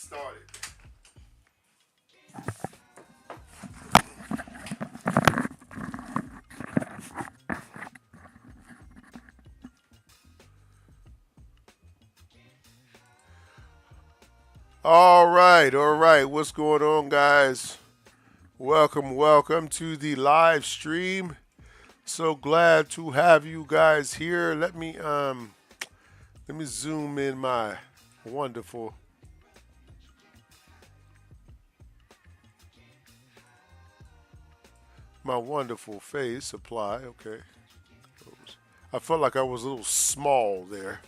started. All right, all right. What's going on, guys? Welcome to the live stream. So glad to have you guys here. Let me zoom in wonderful my wonderful face. Apply. Okay. I felt like I was a little small there.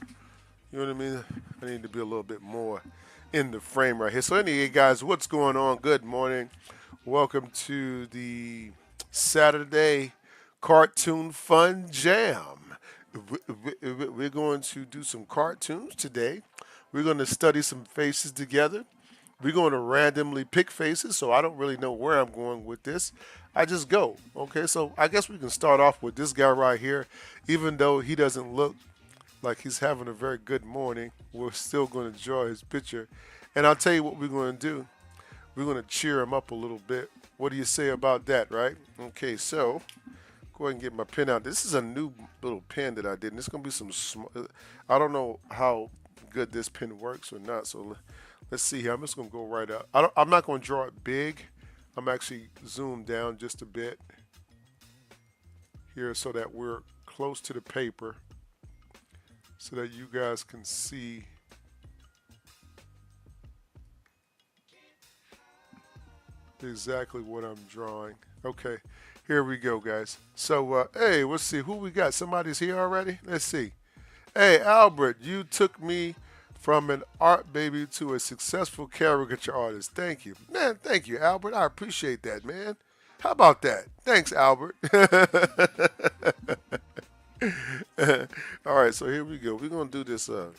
You know what I mean? I need to be a little bit more in the frame right here. So anyway, guys, what's going on? Good morning. Welcome to the Saturday Cartoon Fun Jam. We're going to do some cartoons today. We're going to study some faces together. We're going to randomly pick faces, so I don't really know where I'm going with this. I just go. Okay, so I guess we can start off with this guy right here. Even though he doesn't look like he's having a very good morning, we're still going to draw his picture. And I'll tell you what we're going to do. We're going to cheer him up a little bit. What do you say about that, right? Okay, so go ahead and get my pen out. This is a new little pen that I did. And it's going to be some small. I don't know how good this pen works or not. So let's see here. I'm just going to go right up. I'm not going to draw it big. I'm actually zoomed down just a bit here so that we're close to the paper so that you guys can see exactly what I'm drawing. Okay, here we go, guys. So, hey, let's see who we got. Somebody's here already. Let's see. Hey, Albert, you took me from an art baby to a successful caricature artist. Thank you, man. Thank you, Albert. I appreciate that, man. How about that? Thanks, Albert. All right, so here we go. We're gonna do this. I'm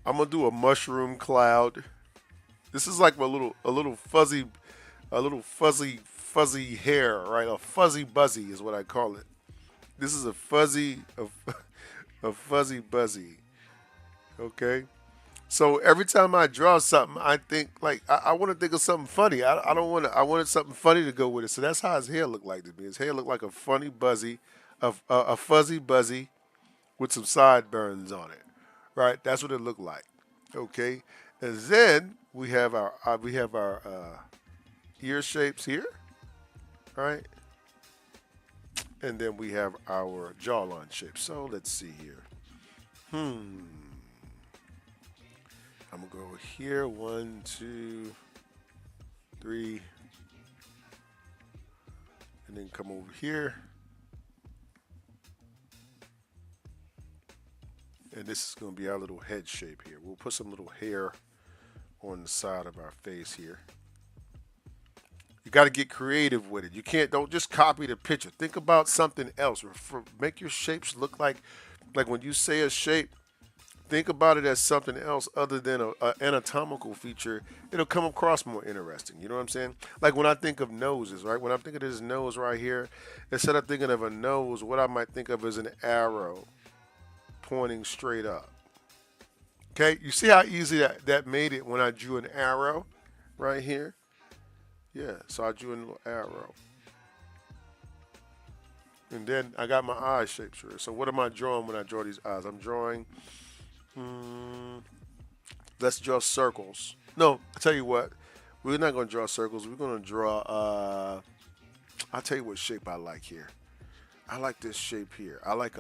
gonna do a mushroom cloud. This is like a little fuzzy hair, right? A fuzzy buzzy is what I call it. This is a fuzzy buzzy. Okay. So every time I draw something, I think like I want to think of something funny. I don't want to. I wanted something funny to go with it. So that's how his hair looked like to me. His hair looked like a funny buzzy, a fuzzy buzzy with some sideburns on it. Right. That's what it looked like. Okay. And then we have our ear shapes here, right? And then we have our jawline shape. So let's see here. Hmm. I'm gonna go here. One, two, three, and then come over here. And this is gonna be our little head shape here. We'll put some little hair on the side of our face here. You got to get creative with it. You can't don't just copy the picture. Think about something else. Make your shapes look like when you say a shape, think about it as something else other than a anatomical feature. It'll come across more interesting. You know what I'm saying? Like when I think of noses, right? When I'm thinking of this nose right here, instead of thinking of a nose, what I might think of is an arrow pointing straight up. Okay, you see how easy that made it when I drew an arrow right here? Yeah, so I drew a little arrow. And then I got my eye shapes here. So what am I drawing when I draw these eyes? I'm drawing, mm, let's draw circles. No, I tell you what, we're not going to draw circles. We're going to draw, I'll tell you what shape I like here. I like this shape here. I'm going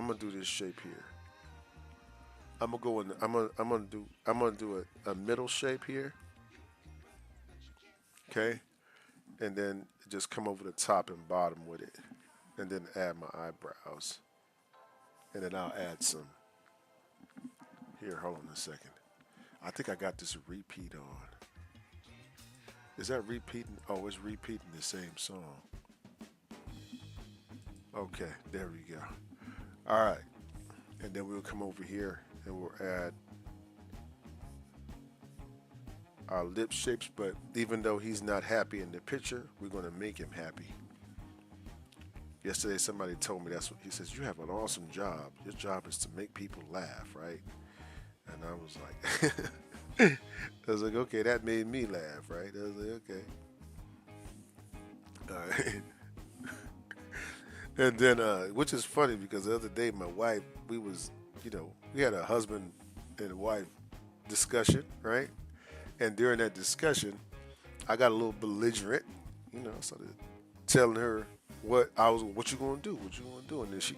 to do this shape here. I'm gonna go in. I'm gonna do a middle shape here, okay, and then just come over the top and bottom with it, and then add my eyebrows, and then I'll add some here. Hold on a second. I think I got this repeat on. Is that repeating? Oh, it's repeating the same song. Okay, there we go. All right, and then we'll come over here and we'll add our lip shapes, but even though he's not happy in the picture, we're going to make him happy. Yesterday, somebody told me that's what he says. You have an awesome job. Your job is to make people laugh, right? And I was like, I was like, okay, that made me laugh, right? I was like, okay, all right. And then, which is funny because the other day, my wife, we had a husband and wife discussion, right? And during that discussion, I got a little belligerent, I started telling her what you gonna do, what you gonna do, and then she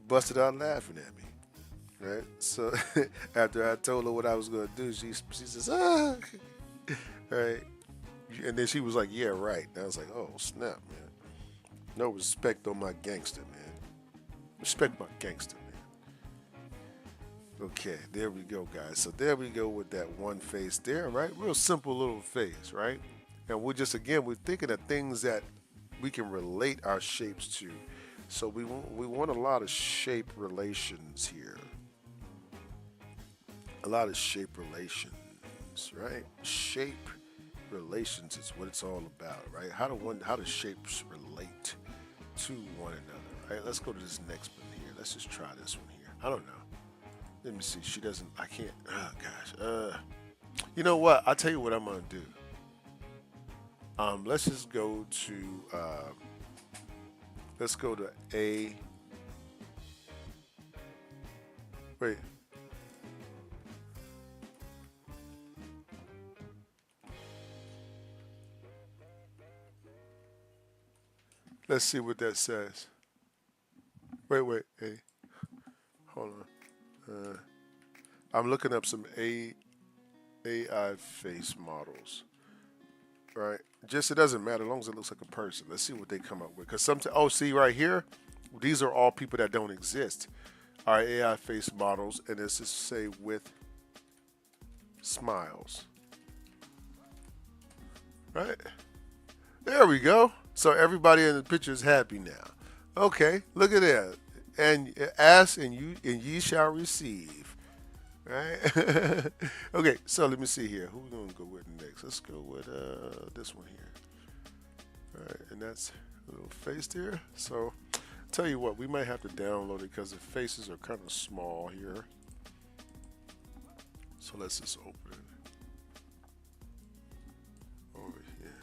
busted out laughing at me, right? So after I told her what I was gonna do, she says, ah, right, and then she was like, yeah, right. And I was like, oh snap, man, no respect on my gangster, man, respect my gangster, man. Okay, there we go, guys. So there we go with that one face there, right? Real simple little face, right? And we're thinking of things that we can relate our shapes to. So we want a lot of shape relations here. A lot of shape relations, right? Shape relations is what it's all about, right? How do shapes relate to one another, right? Let's go to this next one here. Let's just try this one here. I don't know. Let me see. She doesn't. I can't. Oh gosh. You know what? I'll tell you what I'm gonna do. Let's just go to. Let's go to a. Wait. Let's see what that says. Wait. Hey, hold on. I'm looking up some AI face models. Right? Just it doesn't matter as long as it looks like a person. Let's see what they come up with. Because sometimes, oh, see right here, these are all people that don't exist. Our AI face models, and this is say with smiles. Right? There we go. So everybody in the picture is happy now. Okay, look at that. And ask and ye shall receive. Right? Okay, so let me see here. Who we gonna go with next? Let's go with this one here. All right, and that's a little face there. So tell you what, we might have to download it because the faces are kind of small here. So let's just open it over here.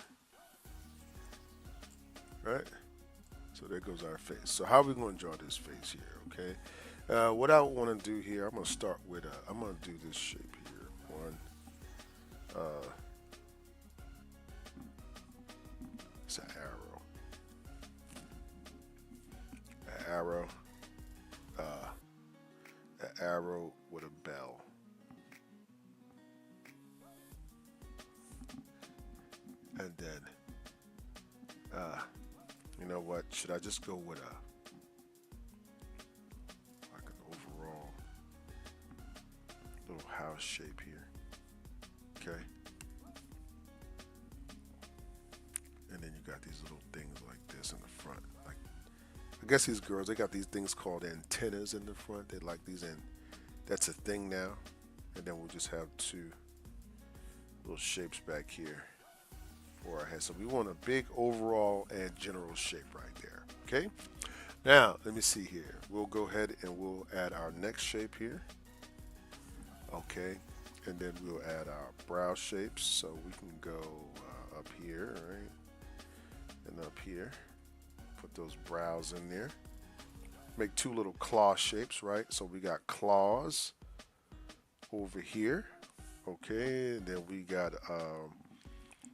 Right? So there goes our face. So how are we going to draw this face here? Okay. What I want to do here, I'm going to start with, I'm going to do this shape here. One. It's an arrow. An arrow. An arrow with a bell. And then, you know what? Should I just go with like an overall little house shape here? Okay. And then you got these little things like this in the front. Like, I guess these girls, they got these things called antennas in the front. They like these, and that's a thing now. And then we'll just have two little shapes back here for our head. So we want a big overall and general shape right there. Okay. Now let me see here. We'll go ahead and we'll add our next shape here. Okay. And then we'll add our brow shapes. So we can go up here, right? And up here. Put those brows in there. Make two little claw shapes, right? So we got claws over here. Okay. And then we got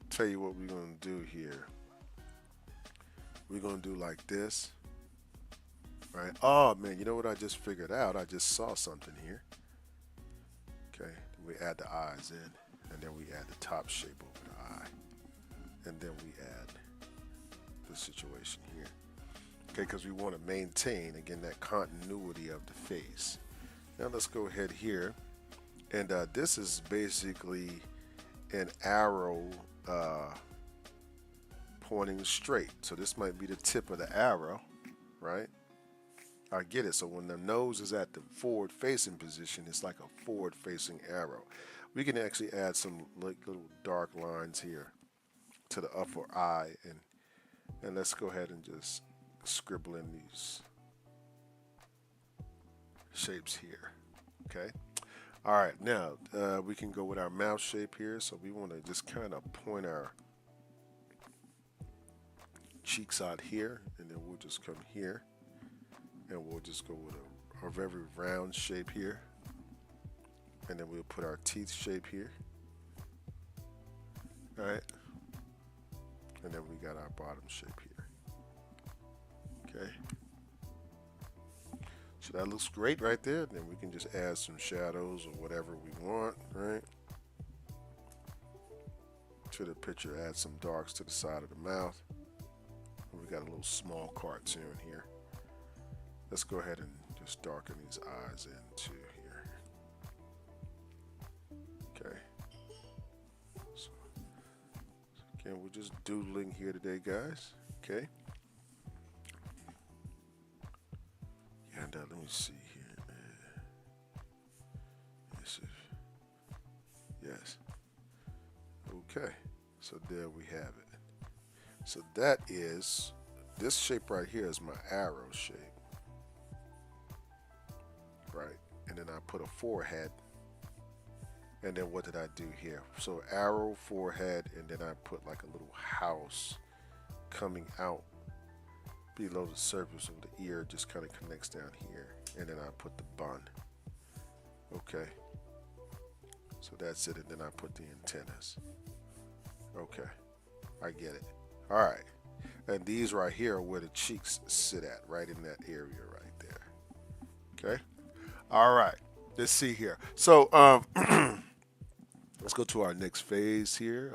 tell you what we're gonna do here. We're gonna do like this, right? Oh man, you know what I just figured out? I just saw something here. Okay, we add the eyes in, and then we add the top shape over the eye, and then we add the situation here. Okay, because we want to maintain again that continuity of the face. Now let's go ahead here, and this is basically an arrow pointing straight. So this might be the tip of the arrow, right? I get it. So when the nose is at the forward facing position, it's like a forward facing arrow. We can actually add some like little dark lines here to the upper eye, and let's go ahead and just scribble in these shapes here. Okay. All right, now we can go with our mouth shape here. So we want to just kind of point our cheeks out here, and then we'll just come here, and we'll just go with a very round shape here, and then we'll put our teeth shape here. All right, and then we got our bottom shape here. Okay. So that looks great right there. Then we can just add some shadows or whatever we want, right? To the picture, add some darks to the side of the mouth. And we got a little small cartoon here. Let's go ahead and just darken these eyes into here. Okay. So again, we're just doodling here today, guys. Okay. And let me see here. Yes. Okay. So there we have it. So that is, this shape right here is my arrow shape. Right. And then I put a forehead. And then what did I do here? So arrow, forehead, and then I put like a little house coming out below the surface of the ear, just kind of connects down here, and then I put the bun. Okay, so that's it, and then I put the antennas. Okay, I get it. All right, and these right here are where the cheeks sit at, right in that area right there. Okay, all right, let's see here. So let's go to our next phase here.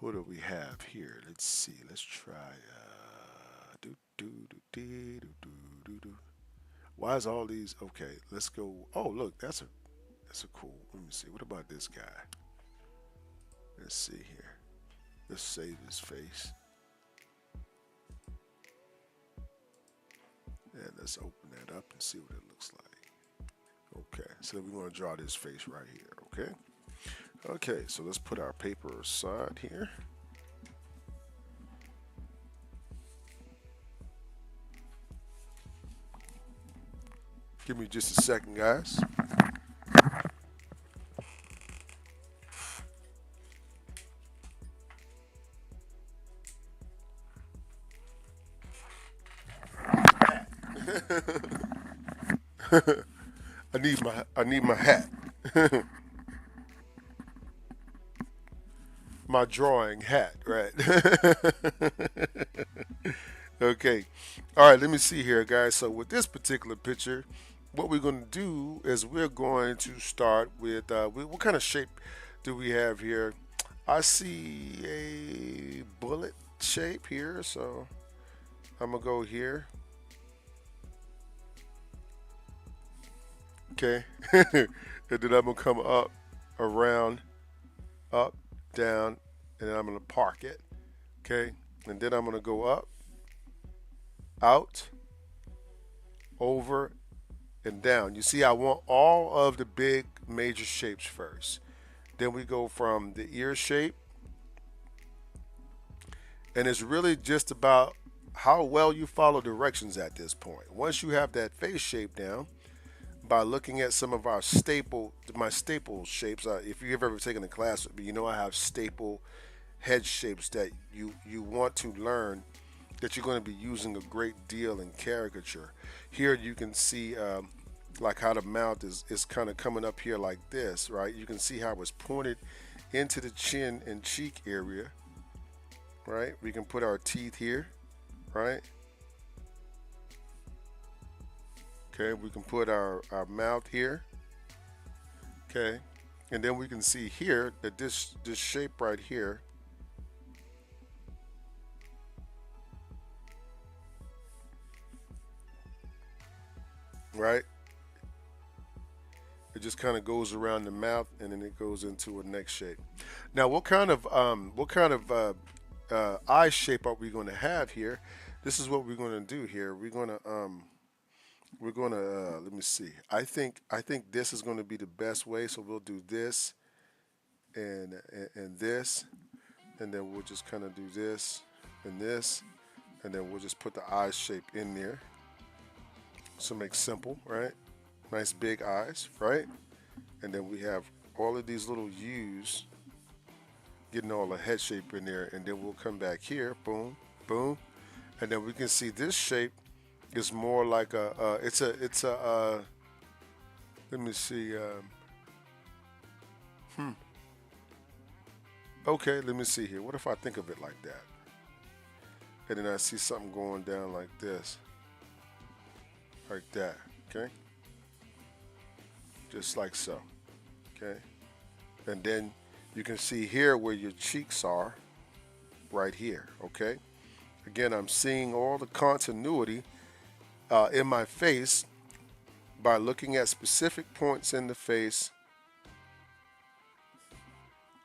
What do we have here? Let's see. Let's try. Do, do, do, do, do, do, do. Why is all these? Okay, let's go. Oh, look, that's a cool. Let me see. What about this guy? Let's see here. Let's save his face. And let's open that up and see what it looks like. Okay, so we're going to draw this face right here. Okay. Okay, so let's put our paper aside here. Give me just a second, guys. I need my hat. My drawing hat, right? Okay. All right, let me see here, guys. So with this particular picture, what we're going to do is we're going to start with what kind of shape do we have here? I see a bullet shape here, so I'm going to go here. Okay. And then I'm going to come up, around, up, down, and then I'm going to park it. Okay. And then I'm going to go up, out, over, and down. You see, I want all of the big major shapes first. Then we go from the ear shape, and it's really just about how well you follow directions at this point. Once you have that face shape down, by looking at some of our my staple shapes. If you've ever taken a class with me, you know I have staple head shapes that you want to learn, that you're going to be using a great deal in caricature. Here you can see like how the mouth is kind of coming up here like this, right? You can see how it's pointed into the chin and cheek area, right? We can put our teeth here, right? Okay, we can put our mouth here. Okay, and then we can see here that this shape right here, right? It just kind of goes around the mouth, and then it goes into a next shape. Now, what kind of eye shape are we going to have here? This is what we're going to do here. We're gonna let me see. I think this is going to be the best way. So we'll do this and this, and then we'll just kind of do this, and then we'll just put the eye shape in there. So make simple, right? Nice big eyes, right? And then we have all of these little U's getting all the head shape in there. And then we'll come back here, boom, boom. And then we can see this shape is more like let me see, okay, let me see here. What if I think of it like that? And then I see something going down like this, like that, okay? Just like so, okay? And then you can see here where your cheeks are, right here, okay? Again, I'm seeing all the continuity in my face by looking at specific points in the face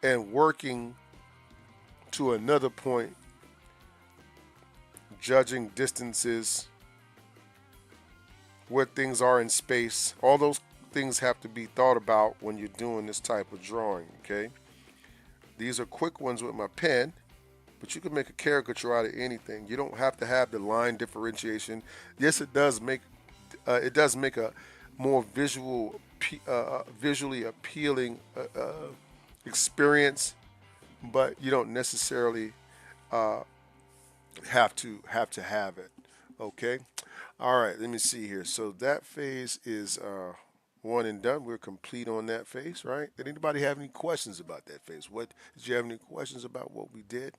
and working to another point, judging distances, where things are in space. All those things have to be thought about when you're doing this type of drawing, okay? These are quick ones with my pen, but you can make a caricature out of anything. You don't have to have the line differentiation. Yes, it does make a more visually appealing experience, but you don't necessarily have it. Okay. All right. Let me see here. So that phase is one and done. We're complete on that phase, right? Did anybody have any questions about that phase? What did you have any questions about what we did?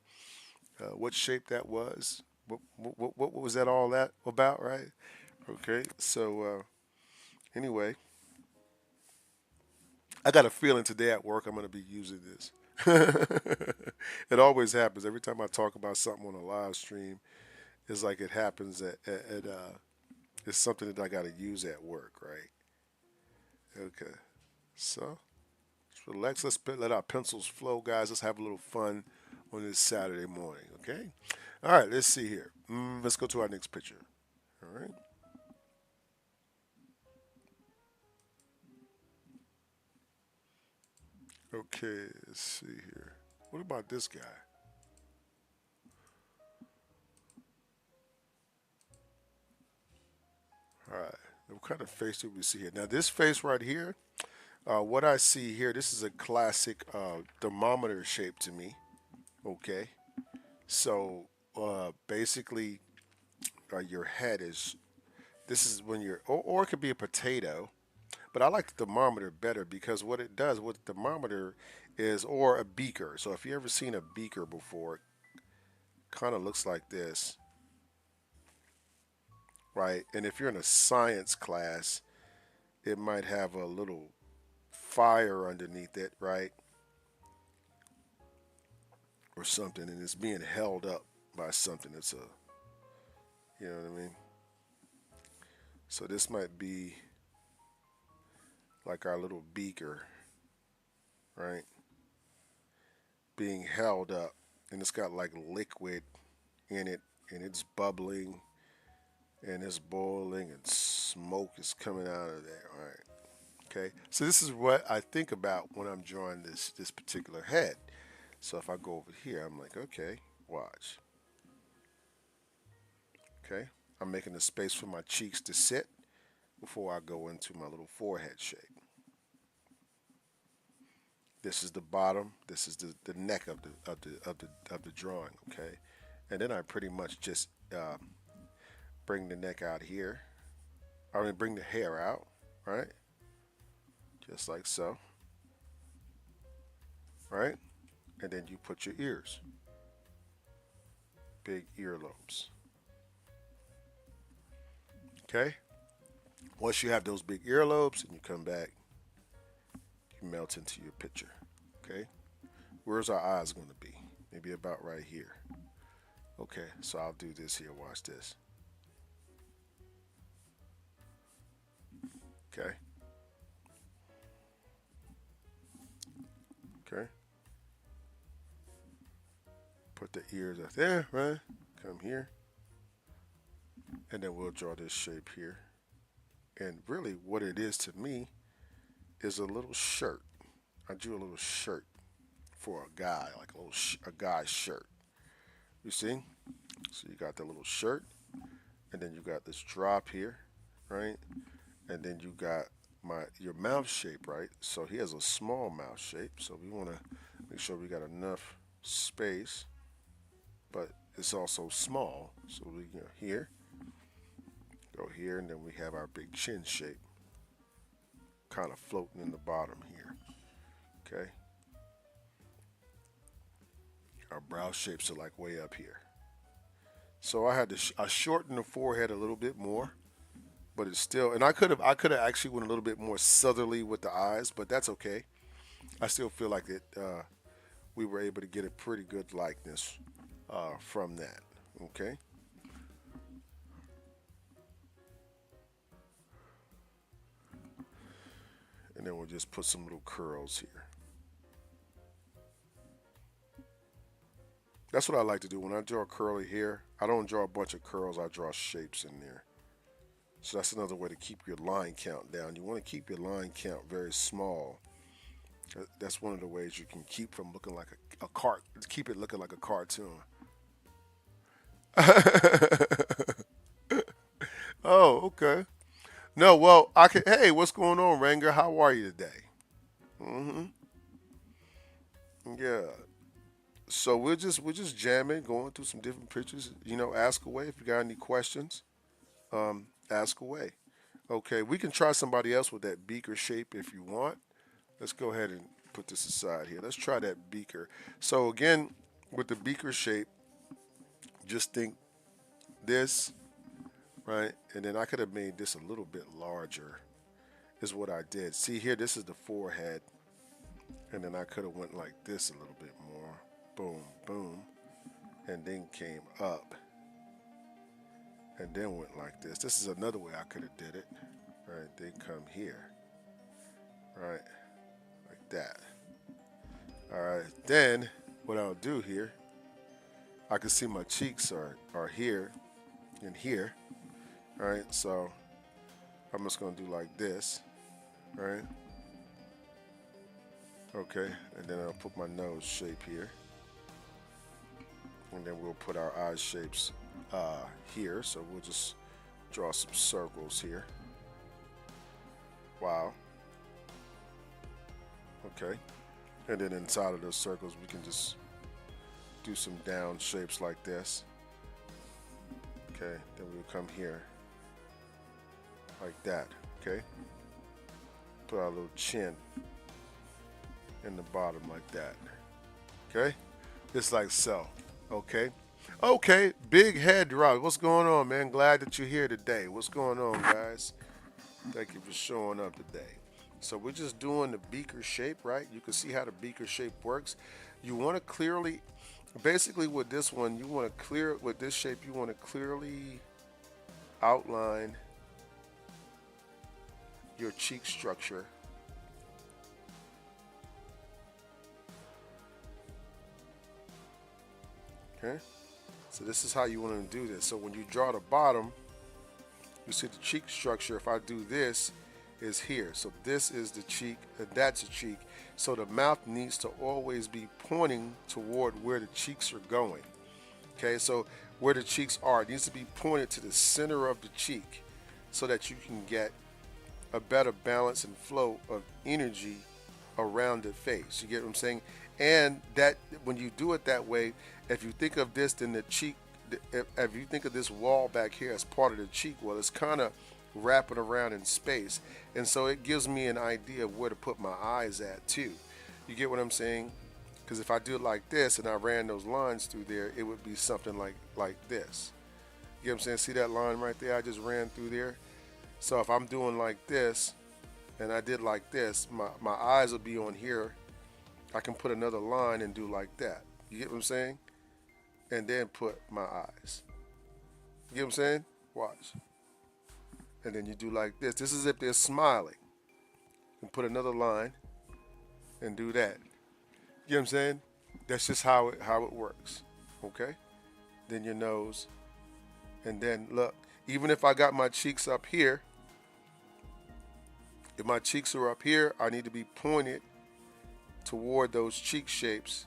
What shape that was? What was that all that about, right? Okay. So anyway, I got a feeling today at work I'm going to be using this. It always happens every time I talk about something on a live stream. It's like it happens it's something that I got to use at work, right? Okay. So let's relax. Let our pencils flow, guys. Let's have a little fun on this Saturday morning. Okay. All right. Let's see here. Let's go to our next picture. All right. Okay. Let's see here. What about this guy? All right. What kind of face do we see here? Now, this face right here, what I see here, this is a classic thermometer shape to me. Okay. So basically, your head is, this is when or it could be a potato, but I like the thermometer better because what it does, what the thermometer is, or a beaker. So if you ever seen a beaker before, it kind of looks like this, right? And if you're in a science class, it might have a little fire underneath it, right? Or something, and it's being held up by something. It's you know what I mean? So this might be like our little beaker, right? Being held up, and it's got like liquid in it, and it's bubbling, and it's boiling, and smoke is coming out of there. All right. Okay. So this is what I think about when I'm drawing this particular head. So if I go over here, I'm like, okay, watch. Okay. I'm making a space for my cheeks to sit before I go into my little forehead shape. This is the bottom. This is the neck of the drawing. Okay, and then I pretty much just bring the neck out here. I mean, bring the hair out, right? Just like so, right? And then you put your ears, big earlobes. Okay. Once you have those big earlobes, and you come back, you melt into your picture. Okay. Where's our eyes going to be? Maybe about right here. Okay, so I'll do this here. Watch this. Okay. Okay. Put the ears up there, right? Come here. And then we'll draw this shape here. And really, what it is to me is a little shirt. I drew a little shirt for a guy, like a guy's shirt. You see? So you got the little shirt, and then you got this drop here, right? And then you got your mouth shape, right? So he has a small mouth shape, so we want to make sure we got enough space, but it's also small. So we here, go here, and then we have our big chin shape, kind of floating in the bottom here. Okay, our brow shapes are like way up here. So I had to I shortened the forehead a little bit more, but it's still. And I could have actually went a little bit more southerly with the eyes, but that's okay. I still feel like it. We were able to get a pretty good likeness from that. Okay. And then we'll just put some little curls here. That's what I like to do when I draw curly hair. I don't draw a bunch of curls. I draw shapes in there. So that's another way to keep your line count down. You want to keep your line count very small. That's one of the ways you can keep from looking like a cart. Keep it looking like a cartoon. Oh, okay. No, well, I can. Hey, what's going on, Ranger? How are you today? Hmm. Yeah. So we're just jamming, going through some different pictures. Ask away if you got any questions. Ask away. Okay, we can try somebody else with that beaker shape if you want. Let's go ahead and put this aside here. Let's try that beaker. So again, with the beaker shape, just think this, right? And then I could have made this a little bit larger, is what I did. See here, this is the forehead. And then I could have went like this a little bit more. Boom, boom. And then came up. And then went like this. This is another way I could have did it. Right, then come here. Right, like that. All right, then what I'll do here, I can see my cheeks are here and here. All right, so I'm just gonna do like this, right? Okay, and then I'll put my nose shape here, and then we'll put our eye shapes here. So we'll just draw some circles here. Wow. Okay, and then inside of those circles we can just do some down shapes like this. Okay, then we'll come here like that. Okay, put our little chin in the bottom like that. Okay, just like so. Okay. Okay, big head Rob. What's going on, man? Glad that you're here today. What's going on, guys? Thank you for showing up today. So we're just doing the beaker shape, right? You can see how the beaker shape works. You want to clearly, basically with this one, you want to clear, with this shape, you want to clearly outline your cheek structure. Okay? So this is how you want to do this. So when you draw the bottom, you see the cheek structure. If I do this, is here. So this is the cheek, and that's the cheek. So the mouth needs to always be pointing toward where the cheeks are going. Okay, so where the cheeks are, it needs to be pointed to the center of the cheek so that you can get a better balance and flow of energy around the face. You get what I'm saying? And that when you do it that way, if you think of this, then the cheek, if you think of this wall back here as part of the cheek, well, it's kind of wrapping around in space. And so it gives me an idea of where to put my eyes at too. You get what I'm saying? Because if I do it like this and I ran those lines through there, it would be something like this. You get what I'm saying? See that line right there I just ran through there? So if I'm doing like this and I did like this, my eyes will be on here. I can put another line and do like that. You get what I'm saying? And then put my eyes. You get what I'm saying? Watch. And then you do like this. This is if they're smiling. And put another line and do that. You know what I'm saying? That's just how it works. Okay? Then your nose. And then look, even if I got my cheeks up here, if my cheeks are up here, I need to be pointed toward those cheek shapes,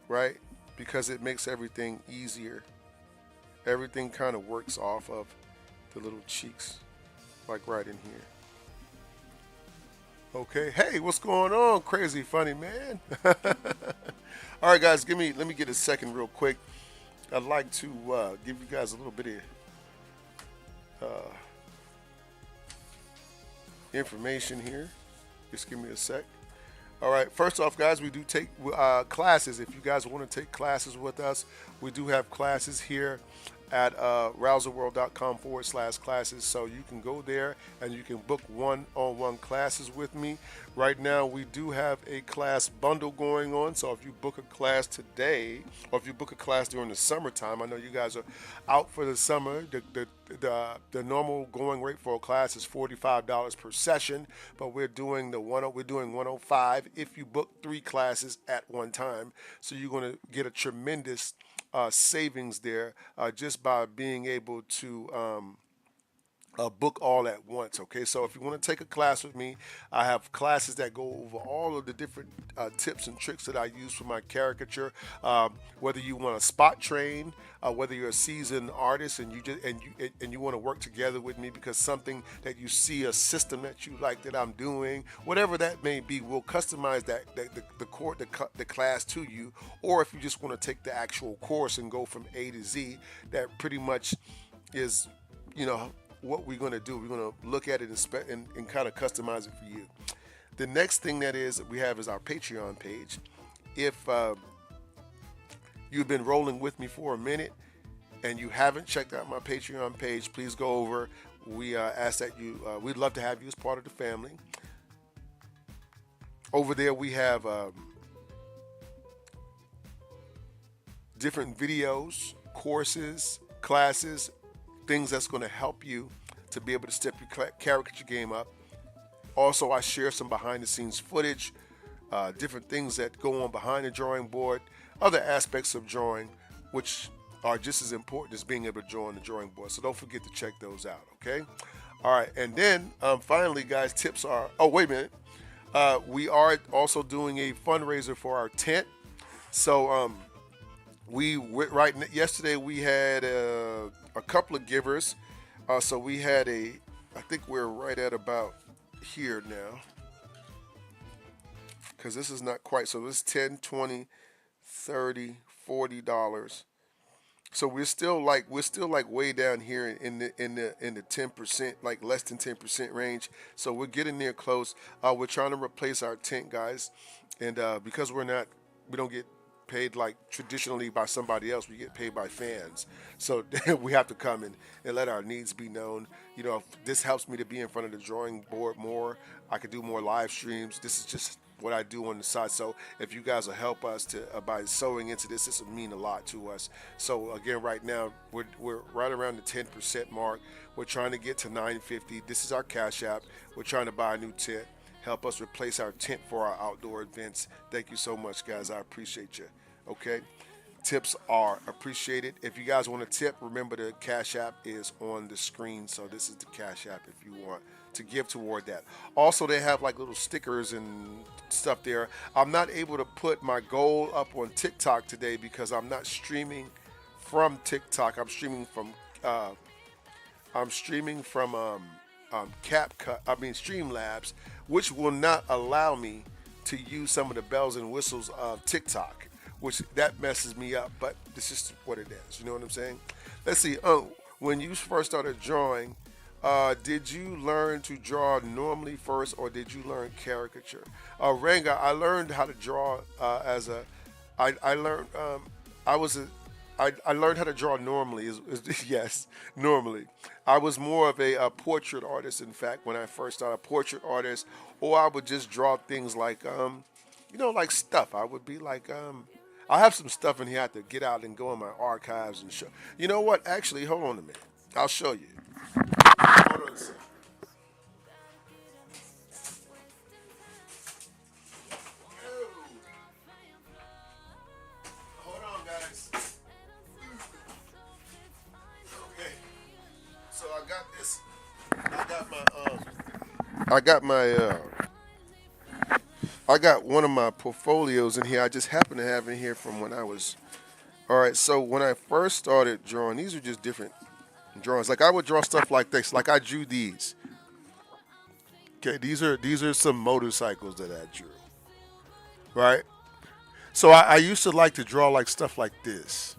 right? Because it makes everything easier. Everything kind of works off of the little cheeks, like right in here. Okay, hey, what's going on, crazy funny man? All right, guys, let me get a second real quick. I'd like to give you guys a little bit of information here. Just give me a sec. All right. First off, guys, we do take classes. If you guys want to take classes with us, we do have classes here at rouserworld.com/classes. So you can go there and you can book one-on-one classes with me. Right now, we do have a class bundle going on. So if you book a class today, or if you book a class during the summertime, I know you guys are out for the summer. The normal going rate for a class is $45 per session, but we're doing 105 if you book 3 classes at one time. So you're going to get a tremendous savings there just by being able to book all at once. Okay, so if you want to take a class with me, I have classes that go over all of the different tips and tricks that I use for my caricature. Whether you want to spot train, whether you're a seasoned artist and you want to work together with me because something that you see, a system that you like that I'm doing, whatever that may be, we'll customize the class to you. Or if you just want to take the actual course and go from A to Z, that pretty much is, what we're going to do. We're going to look at it and kind of customize it for you. The next thing that we have is our Patreon page. If you've been rolling with me for a minute and you haven't checked out my Patreon page, please go over. We ask that we'd love to have you as part of the family. Over there we have different videos, courses, classes, things that's going to help you to be able to step your caricature game up. Also, I share some behind the scenes footage, different things that go on behind the drawing board, other aspects of drawing, which are just as important as being able to draw on the drawing board. So don't forget to check those out, okay? All right, and then finally, guys, tips are, oh, wait a minute. We are also doing a fundraiser for our tent. So yesterday we had a couple of givers. So we had I think we're right at about here now. Because this is not quite, so this is $10, $20, $30, $40. So we're still like way down here in the 10%, like less than 10% range. So we're getting there close. We're trying to replace our tent, guys. And because we don't get paid like traditionally by somebody else, we get paid by fans. So we have to come and let our needs be known. This helps me to be in front of the drawing board more. I can do more live streams. This is just what I do on the side. So if you guys will help us by sewing into this will mean a lot to us. So again, right now we're right around the 10% mark. We're trying to get to $9.50. This is our Cash App. We're trying to buy a new tent. Help us replace our tent for our outdoor events. Thank you so much, guys. I appreciate you. Okay, tips are appreciated. If you guys want to tip, remember the Cash App is on the screen. So this is the Cash App if you want to give toward that. Also, they have like little stickers and stuff there. I'm not able to put my goal up on TikTok today because I'm not streaming from TikTok. I'm streaming from Streamlabs, which will not allow me to use some of the bells and whistles of TikTok, which that messes me up, but it's just what it is. You know what I'm saying? Let's see. When you first started drawing, did you learn to draw normally first, or did you learn caricature? Ranga, I learned how to draw I learned how to draw normally. Yes, normally. I was more of a portrait artist, in fact, when I first started. A portrait artist, or I would just draw things like, like stuff. I would be like, I have some stuff in here I have to get out and go in my archives and show. You know what? Actually, hold on a minute. I'll show you. Hold on a second. Hold on, guys. Okay. So I got this. I got one of my portfolios in here. I just happen to have in here from when I was. All right. So when I first started drawing, these are just different drawings. Like I would draw stuff like this. Like I drew these. Okay, these are some motorcycles that I drew. Right? So I used to like to draw like stuff like this.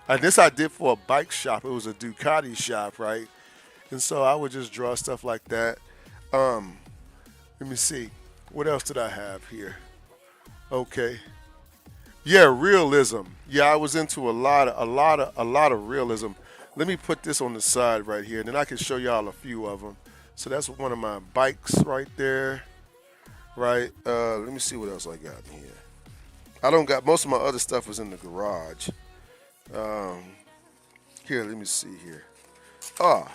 And this I did for a bike shop. It was a Ducati shop, right? And so I would just draw stuff like that. Um, Let me see. What else did I have here? Okay. Yeah, realism. Yeah, I was into a lot of realism. Let me put this on the side right here, and then I can show y'all a few of them. So that's one of my bikes right there. Right. Let me see what else I got in here. I don't got most of my other stuff was in the garage. Um, Here, let me see here. Ah,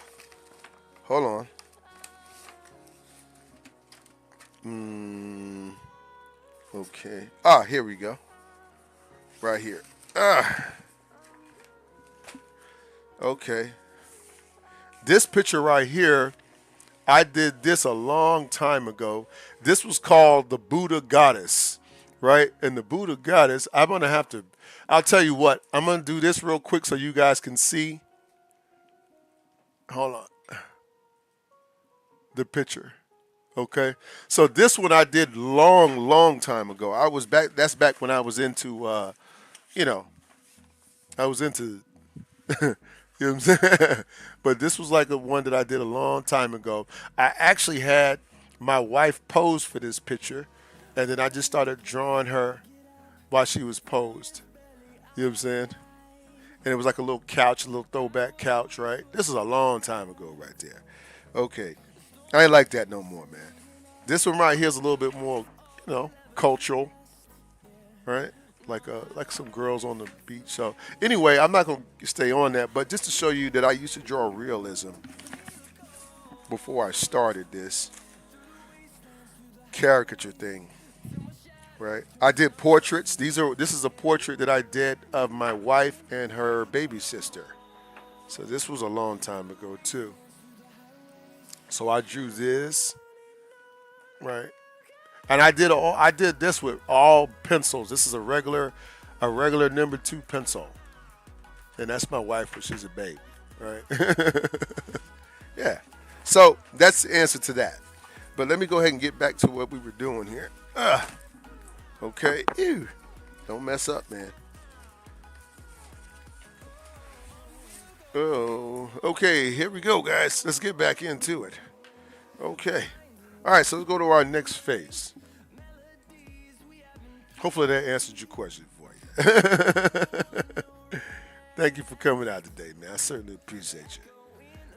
hold on. Okay. Ah, here we go. Right here. Ah. Okay. This picture right here, I did this a long time ago. This was called the Buddha Goddess, right? And the Buddha Goddess, I'll tell you what, I'm going to do this real quick so you guys can see. Hold on. The picture. Okay. So this one I did long time ago. That's back when I was into, I was into, you know what I'm saying? But this was like a one that I did a long time ago. I actually had my wife pose for this picture, and then I just started drawing her while she was posed. You know what I'm saying? And it was like a little couch, a little throwback couch, right? This is a long time ago right there. Okay. I ain't like that no more, man. This one right here is a little bit more, cultural, right? Like some girls on the beach. So anyway, I'm not gonna stay on that, but just to show you that I used to draw realism before I started this caricature thing, right? I did portraits. This is a portrait that I did of my wife and her baby sister. So this was a long time ago too. So I drew this, right? And I did this with all pencils. This is a regular number 2 pencil. And that's my wife when she's a baby, right? Yeah. So that's the answer to that. But let me go ahead and get back to what we were doing here. Okay. Ew. Don't mess up, man. Oh, okay. Here we go, guys. Let's get back into it. Okay. All right. So let's go to our next phase. Hopefully that answered your question for you. Thank you for coming out today, man. I certainly appreciate you.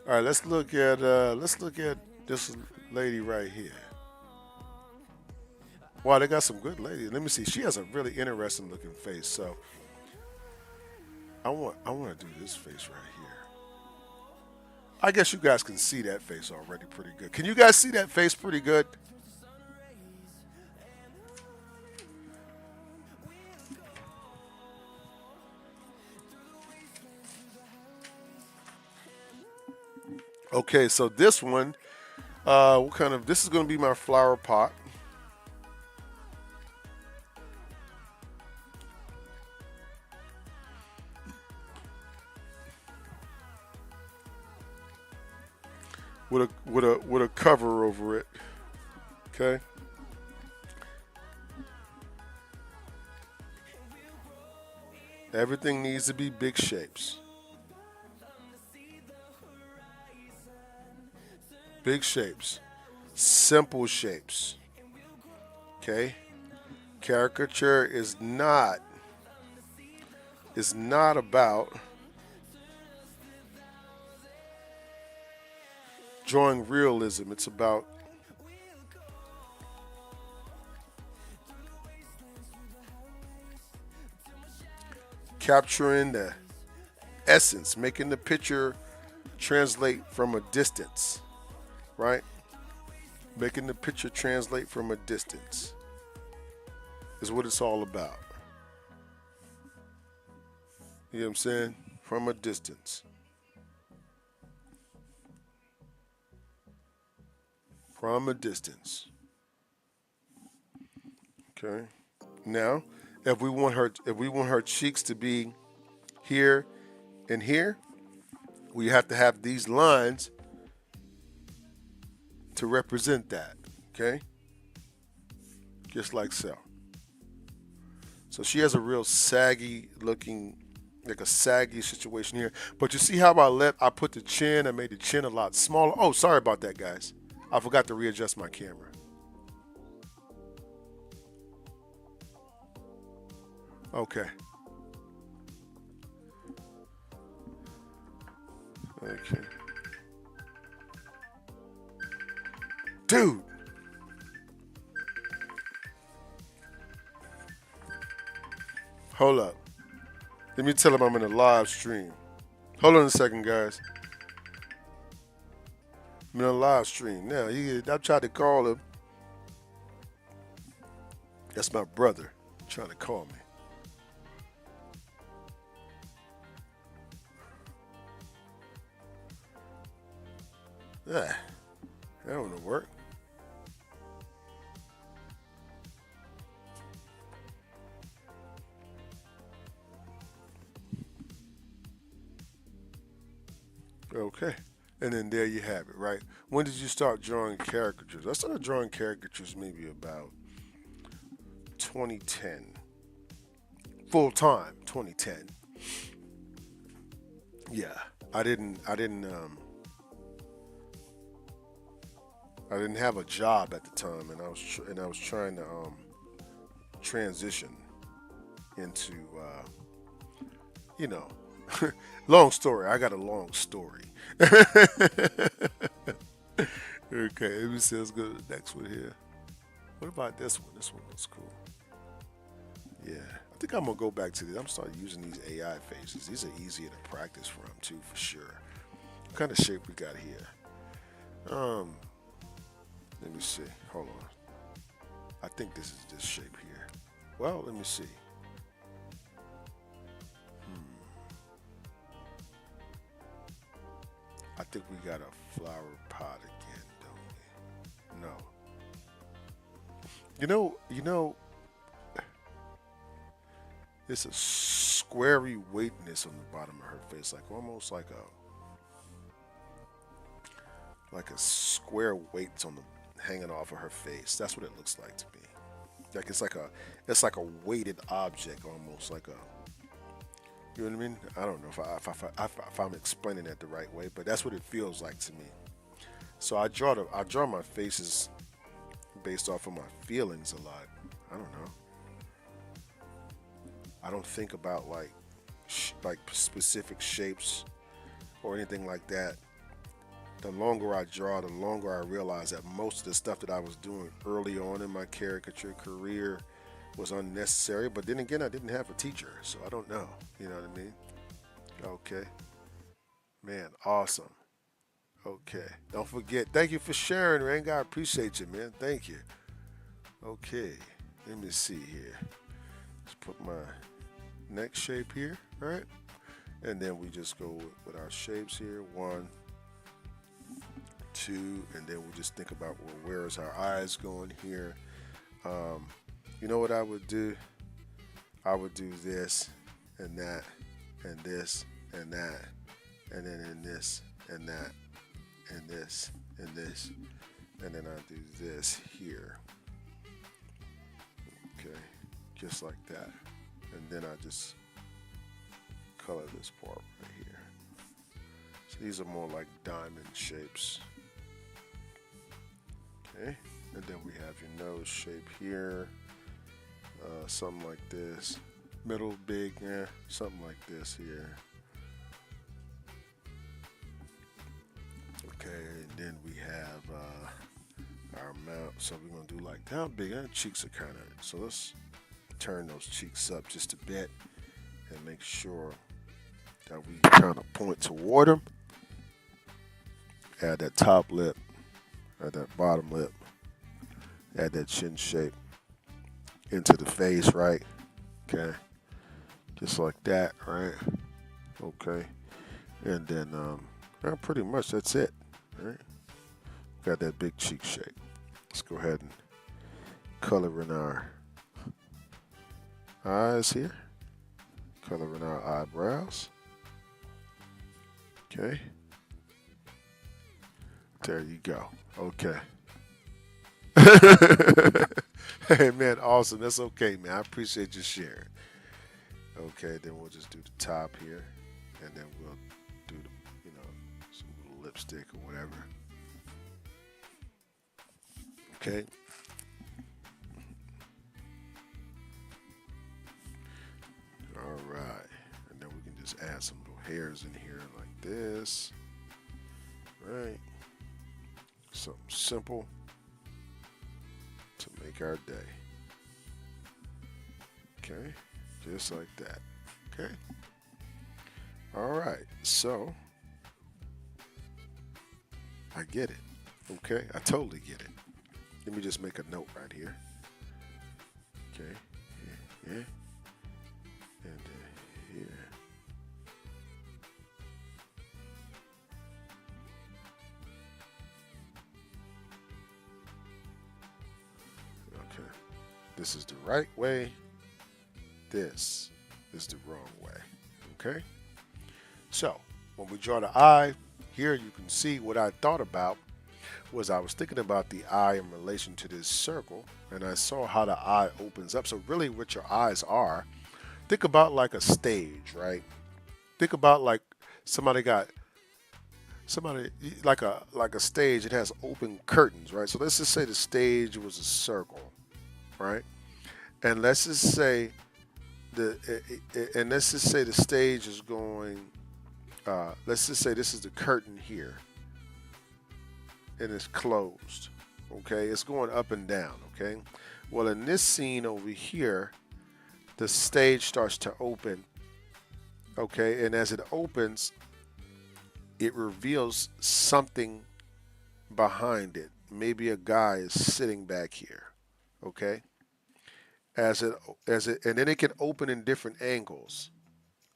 All right, let's look at this lady right here. Wow, they got some good ladies. Let me see. She has a really interesting looking face. So I want to do this face right here. I guess you guys can see that face already pretty good. Can you guys see that face pretty good? Okay, so this one, this is going to be my flower pot. With a cover over it. Okay. Everything needs to be big shapes. Big shapes. Simple shapes. Okay? Caricature is not about drawing realism. It's about capturing the essence, making the picture translate from a distance, right? Making the picture translate from a distance is what it's all about. You know what I'm saying? From a distance. From a distance. Okay. Now, if we want her cheeks to be here and here, We have to have these lines to represent that, okay? Just like so. So she has a real saggy looking, like a saggy situation here. But you see how I put the chin, I made the chin a lot smaller. Oh, sorry about that, guys. I forgot to readjust my camera. Okay. Okay. Dude. Hold up. Let me tell him I'm in a live stream. Hold on a second, guys. I'm in a live stream. Now, I tried to call him. That's my brother trying to call me. Yeah, that don't work. Okay. And then there you have it, right? When did you start drawing caricatures? I started drawing caricatures maybe about 2010. Full time, 2010. Yeah. I didn't have a job at the time, and I was trying to transition into you know, long story. I got a long story. Okay, let me see. Let's go to the next one here. What about this one? This one looks cool. Yeah, I think I'm gonna go back to this. I'm starting using these AI faces. These are easier to practice from too, for sure. What kind of shape we got here? Let me see. Hold on. I think this is this shape here. Well, let me see. I think we got a flower pot again, don't we? No. It's a squarey weightness on the bottom of her face, like almost like a square weight on the hanging off of her face. That's what it looks like to me. Like it's like a weighted object, almost like a. You know what I mean? I don't know if I'm explaining that the right way, but that's what it feels like to me. So I draw my faces based off of my feelings a lot. I don't know. I don't think about like specific shapes or anything like that. The longer I draw, the longer I realize that most of the stuff that I was doing early on in my caricature career was unnecessary. But then again, I didn't have a teacher, so I don't know. You know what I mean? Okay. Man, awesome. Okay. Don't forget. Thank you for sharing, Rang. I appreciate you, man. Thank you. Okay. Let me see here. Let's put my next shape here, right? And then we just go with our shapes here. 1, 2, and then we just think about, well, where is our eyes going here? You know what I would do? I would do this and that and this and that, and then in this and that and this and this, and then I do this here. Okay, just like that. And then I just color this part right here. So these are more like diamond shapes. Okay, and then we have your nose shape here. Something like this. Middle big, yeah, something like this here. Okay, and then we have our mouth. So we're gonna do like down big. Our cheeks are kind of. So let's turn those cheeks up just a bit and make sure that we kind of point toward them. Add that top lip. Add that bottom lip. Add that chin shape into the face, right? Okay. Just like that, right? Okay. And then pretty much that's it. Right? Got that big cheek shape. Let's go ahead and color in our eyes here. Color in our eyebrows. Okay. There you go. Okay. Hey man, awesome. That's okay, man. I appreciate you sharing. Okay, then we'll just do the top here, and then we'll do the, some little lipstick or whatever. Okay. All right, and then we can just add some little hairs in here like this. Right. Something simple to make our day. Okay, just like that. Okay. All right, so I get it. Okay, I totally get it. Let me just make a note right here. Okay, yeah, and here. Okay, this is the right way. This is the wrong way. Okay, so when we draw the eye, here you can see what I thought about was I was thinking about the eye in relation to this circle, and I saw how the eye opens up. So really what your eyes are, think about like a stage, right? Think about like somebody got somebody like a stage. It has open curtains, right? So let's just say the stage was a circle, right? And let's just say the stage is going. Let's just say this is the curtain here, and it's closed. Okay, it's going up and down. Okay, well in this scene over here, the stage starts to open. Okay, and as it opens, it reveals something behind it. Maybe a guy is sitting back here. Okay, and then it can open in different angles,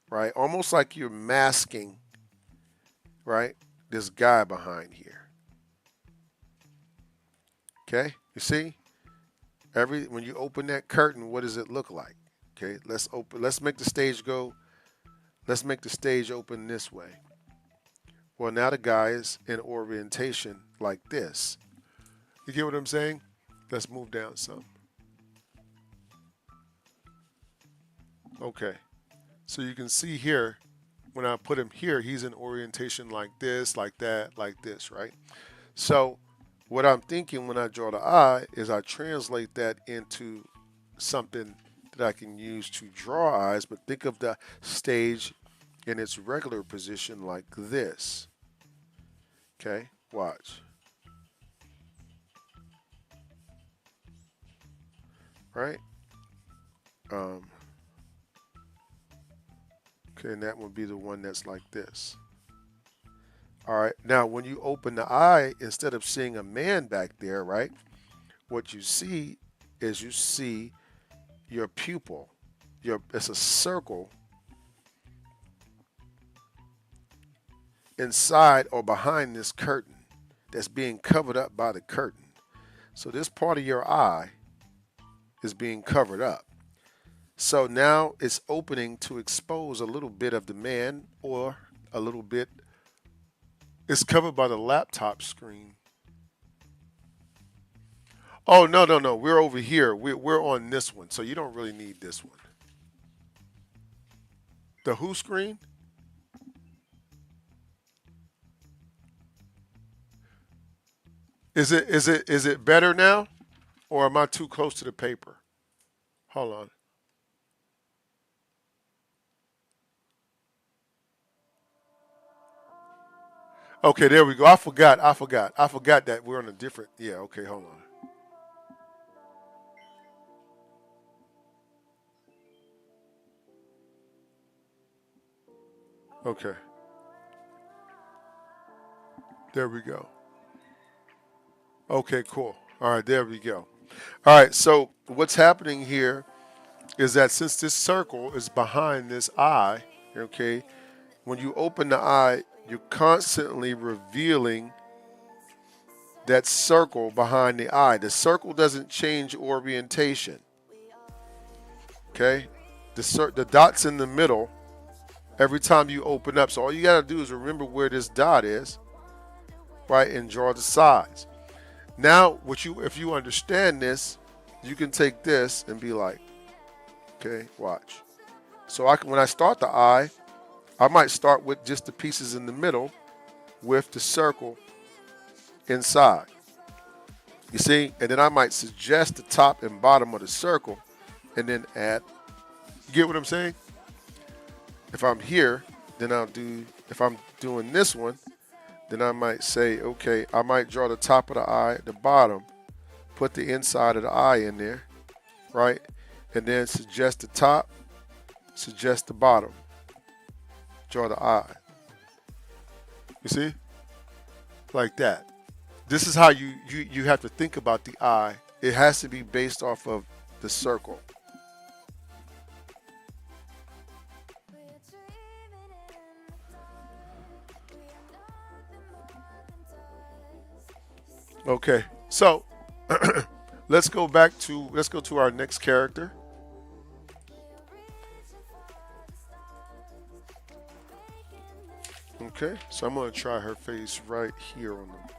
right? Almost like you're masking, right? This guy behind here. Okay, you see? When you open that curtain, what does it look like? Okay, let's make the stage go. Let's make the stage open this way. Well, now the guy is in orientation like this. You get what I'm saying? Let's move down some. Okay, so you can see here, when I put him here, he's in orientation like this, like that, like this, right? So what I'm thinking when I draw the eye is I translate that into something that I can use to draw eyes, but think of the stage in its regular position like this. Okay, watch. Right? Okay, and that would be the one that's like this. All right, now when you open the eye, instead of seeing a man back there, right, what you see is you see your pupil. It's a circle inside or behind this curtain that's being covered up by the curtain. So this part of your eye is being covered up. So now it's opening to expose a little bit of the man, or a little bit. It's covered by the laptop screen. Oh, no, no, no. We're over here. We're on this one. So you don't really need this one. The who screen? Is it better now? Or am I too close to the paper? Hold on. Okay, there we go. I forgot that we're on a different. Yeah, okay, hold on. Okay. There we go. Okay, cool. All right, there we go. All right, so what's happening here is that since this circle is behind this eye, okay, when you open the eye, you're constantly revealing that circle behind the eye. The circle doesn't change orientation, okay? The dots in the middle every time you open up. So all you got to do is remember where this dot is, right, and draw the sides. Now, if you understand this, you can take this and be like, okay, watch. So when I start the eye, I might start with just the pieces in the middle with the circle inside. You see? And then I might suggest the top and bottom of the circle and then add. You get what I'm saying? If I'm here, then if I'm doing this one, then I might say, okay, I might draw the top of the eye, the bottom, put the inside of the eye in there, right? And then suggest the top, suggest the bottom, draw the eye. You see? Like that. This is how you have to think about the eye. It has to be based off of the circle. Okay, so let's go to our next character. Okay, so I'm gonna try her face right here on the.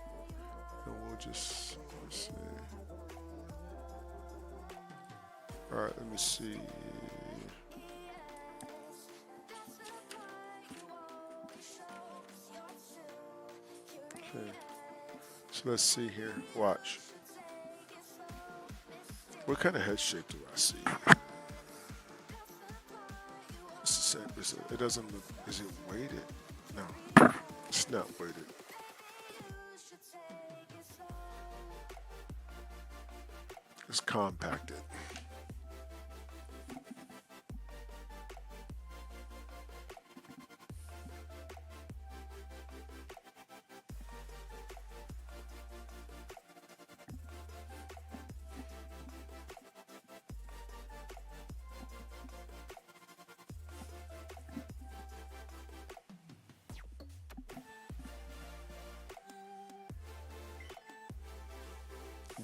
And we'll just let's see. All right, let me see. Okay. So let's see here. Watch. What kind of head shape do I see? It's the same. It doesn't look. Is it weighted? No, it's not weighted. It's compacted.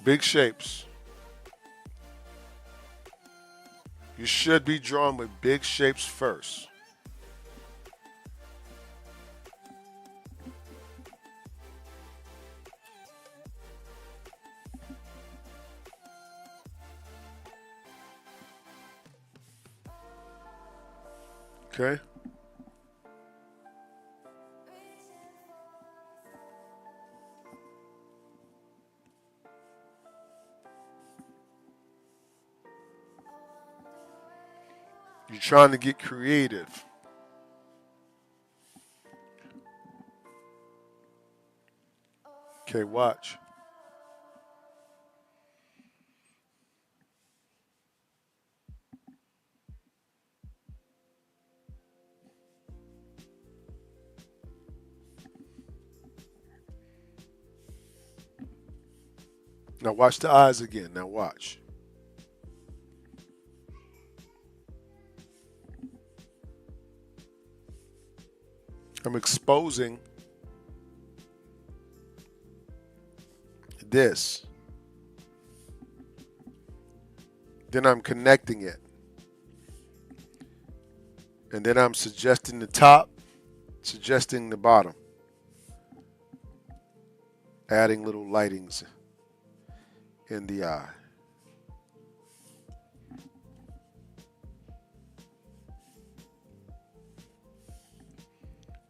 Big shapes. You should be drawing with big shapes first. Okay? You're trying to get creative. Okay, watch. Now watch the eyes again. Now watch. I'm exposing this. Then I'm connecting it. And then I'm suggesting the top, suggesting the bottom. Adding little lightings in the eye.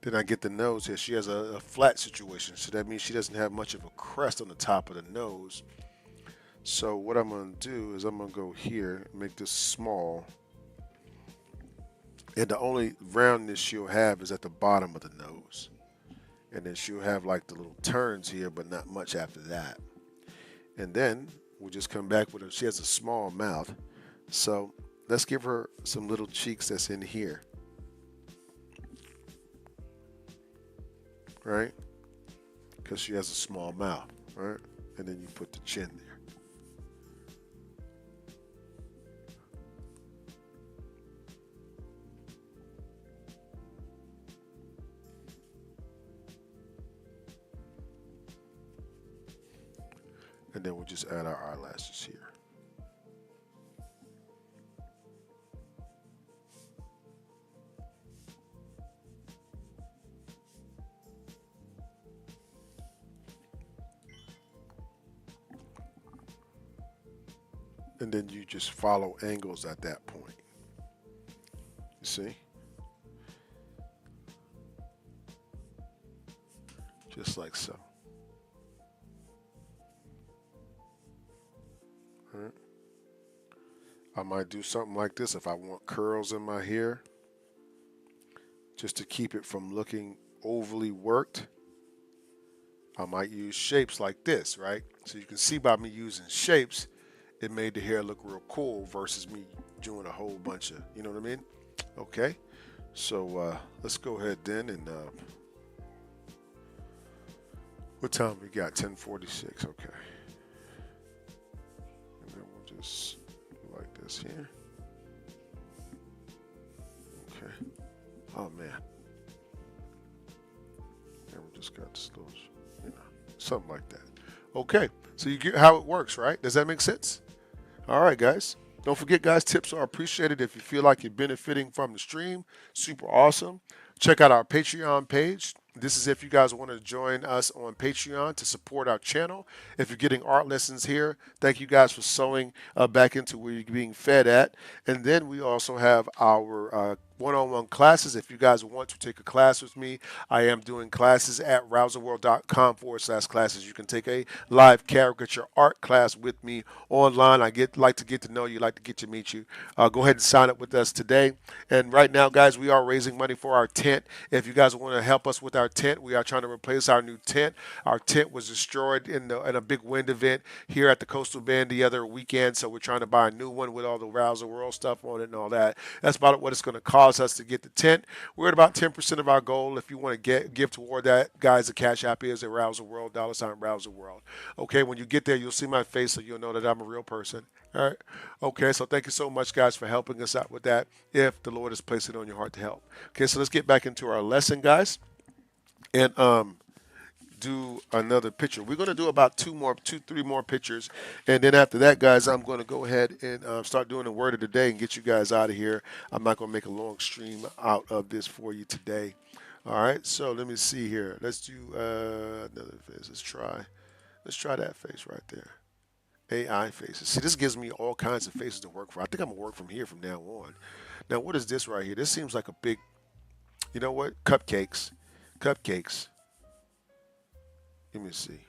Then I get the nose here. She has a flat situation, so that means she doesn't have much of a crest on the top of the nose. So what I'm going to do is I'm going to go here and make this small. And the only roundness she'll have is at the bottom of the nose. And then she'll have like the little turns here, but not much after that. And then we'll just come back with her. She has a small mouth. So let's give her some little cheeks that's in here. Right? Because she has a small mouth, right? And then you put the chin there. And then we'll just add our eyelashes here. and then you just follow angles at that point. You see? Just like so. All right. I might do something like this if I want curls in my hair, just to keep it from looking overly worked. I might use shapes like this, right? So you can see by me using shapes, it made the hair look real cool versus me doing a whole bunch of, you know what I mean? Okay, so let's go ahead then and what time we got? 10:46. Okay, and then we'll just do like this here. Okay. Oh man. And we just got this little, you know, something like that. Okay, so you get how it works, right? Does that make sense? All right, guys. Don't forget, guys, tips are appreciated. If you feel like you're benefiting from the stream, super awesome. Check out our Patreon page. This is if you guys want to join us on Patreon to support our channel. If you're getting art lessons here, thank you guys for sewing back into where you're being fed at. And then we also have our one-on-one classes. If you guys want to take a class with me, I am doing classes at rouserworld.com/classes. You can take a live caricature art class with me online. Like to get to know you, like to get to meet you. Go ahead and sign up with us today. And right now, guys, we are raising money for our tent. If you guys want to help us with our tent, we are trying to replace our new tent. Our tent was destroyed in a big wind event here at the Coastal Bend the other weekend, so we're trying to buy a new one with all the Rouser World stuff on it and all that. That's about what it's going to cost us to get the tent. We're at about 10% of our goal. If you want to give toward that, guys, the Cash App is at Rouser World, $Rouser World. Okay, when you get there, you'll see my face, so you'll know that I'm a real person. All right. Okay, so thank you so much, guys, for helping us out with that, if the Lord has placed it on your heart to help. Okay, so let's get back into our lesson, guys, and do another picture. We're going to do about three more pictures, and then after that, guys, I'm going to go ahead and start doing the word of the day and get you guys out of here. I'm not going to make a long stream out of this for you today. All right, so let me see here. Let's do another face. Let's try that face right there. AI faces. See, this gives me all kinds of faces to work for. I think I'm gonna work from here from now on. Now, what is this right here? This seems like a big, you know what? Cupcakes. Cupcakes. Let me see.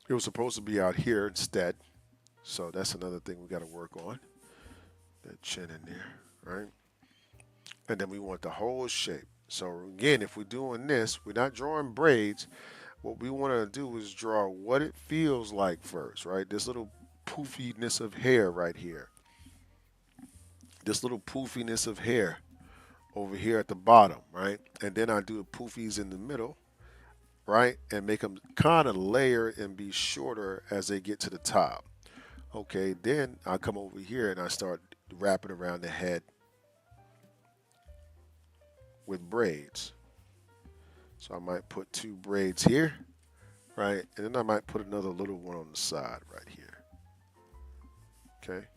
It was supposed to be out here instead. So that's another thing we got to work on. That chin in there, right? And then we want the whole shape. So again, if we're doing this, we're not drawing braids. What we want to do is draw what it feels like first, right? This little poofiness of hair right here. This little poofiness of hair over here at the bottom, right? And then I do the poofies in the middle, right? And make them kind of layer and be shorter as they get to the top. Okay, then I come over here and I start wrapping around the head with braids. So I might put two braids here, right? And then I might put another little one on the side right here. Okay.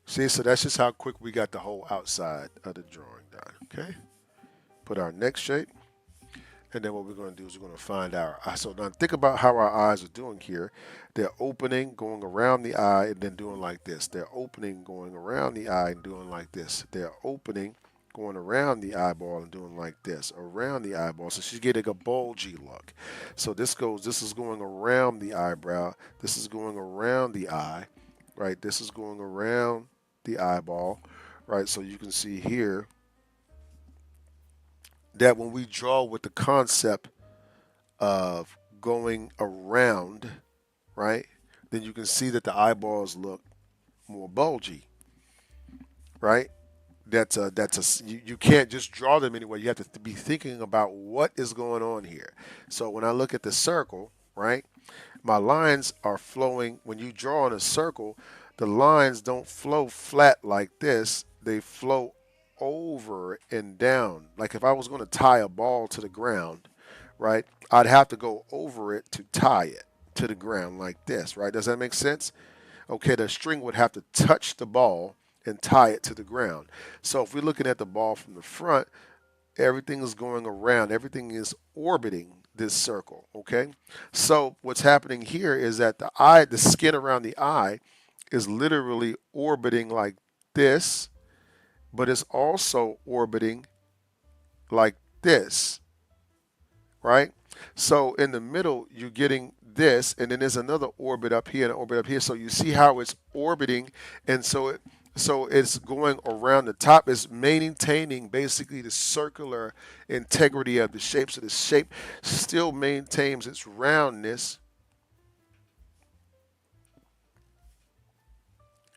See, so that's just how quick we got the whole outside of the drawing done. Okay. Put our next shape. And then what we're going to do is we're going to find our eye. So now think about how our eyes are doing here. They're opening, going around the eye, and then doing like this. They're opening, going around the eye, and doing like this. They're opening, going around the eyeball, and doing like this. Around the eyeball. So she's getting a bulgy look. So this is going around the eyebrow. This is going around the eye, right? This is going around the eyeball, right? So you can see here that when we draw with the concept of going around, right, then you can see that the eyeballs look more bulgy, right? You can't just draw them anyway. You have to be thinking about what is going on here. So when I look at the circle, right, my lines are flowing. When you draw in a circle, the lines don't flow flat like this. They flow over and down. Like if I was going to tie a ball to the ground, right, I'd have to go over it to tie it. to the ground like this, right? Does that make sense? Okay, the string would have to touch the ball and tie it to the ground. So if we're looking at the ball from the front, everything is going around, everything is orbiting this circle, okay? So what's happening here is that the eye, the skin around the eye is literally orbiting like this, but it's also orbiting like this, right? So in the middle, you're getting this, and then there's another orbit up here and an orbit up here. So you see how it's orbiting, and so it's going around the top. It's maintaining basically the circular integrity of the shape. So the shape still maintains its roundness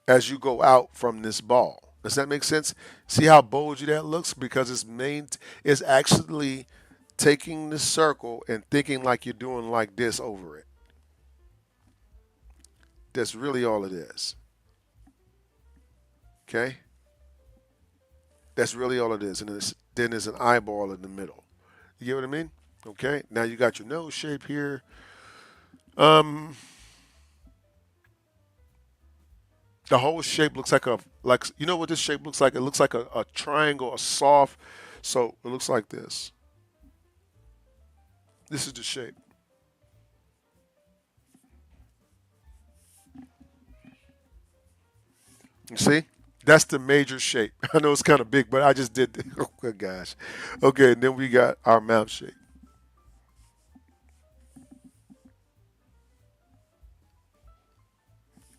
as you go out from this ball. Does that make sense? See how bulgy that looks? Because it's actually taking the circle and thinking like you're doing like this over it. That's really all it is. Okay? That's really all it is. And then there's an eyeball in the middle. You get what I mean? Okay? Now you got your nose shape here. The whole shape looks like you know what this shape looks like? It looks like a triangle, a soft. So it looks like this. This is the shape. You see? That's the major shape. I know it's kind of big, but I just did. Oh my gosh. Okay, and then we got our mouth shape.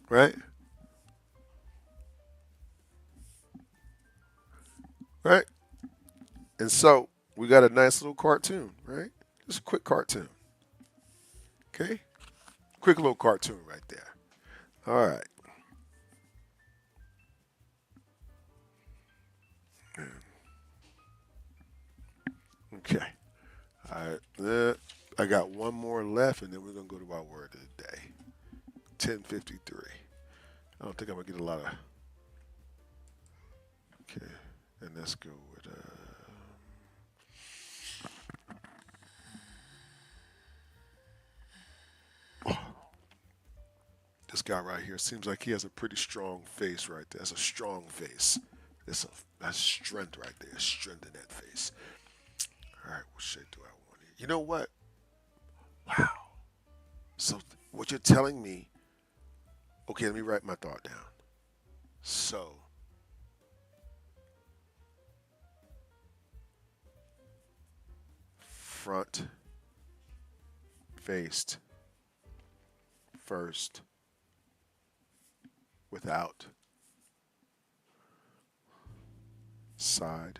Right? Right? And so we got a nice little cartoon, right? Just a quick cartoon. Okay? Quick little cartoon right there. All right. Okay. All right. I got one more left, and then we're going to go to our word of the day. 1053. I don't think I'm going to get a lot of. Okay. And let's go with. This guy right here seems like he has a pretty strong face right there. That's a strong face. That's strength right there. Strength in that face. All right, what shape do I want here? You know what? Wow. So what you're telling me? Okay, let me write my thought down. So front faced first without side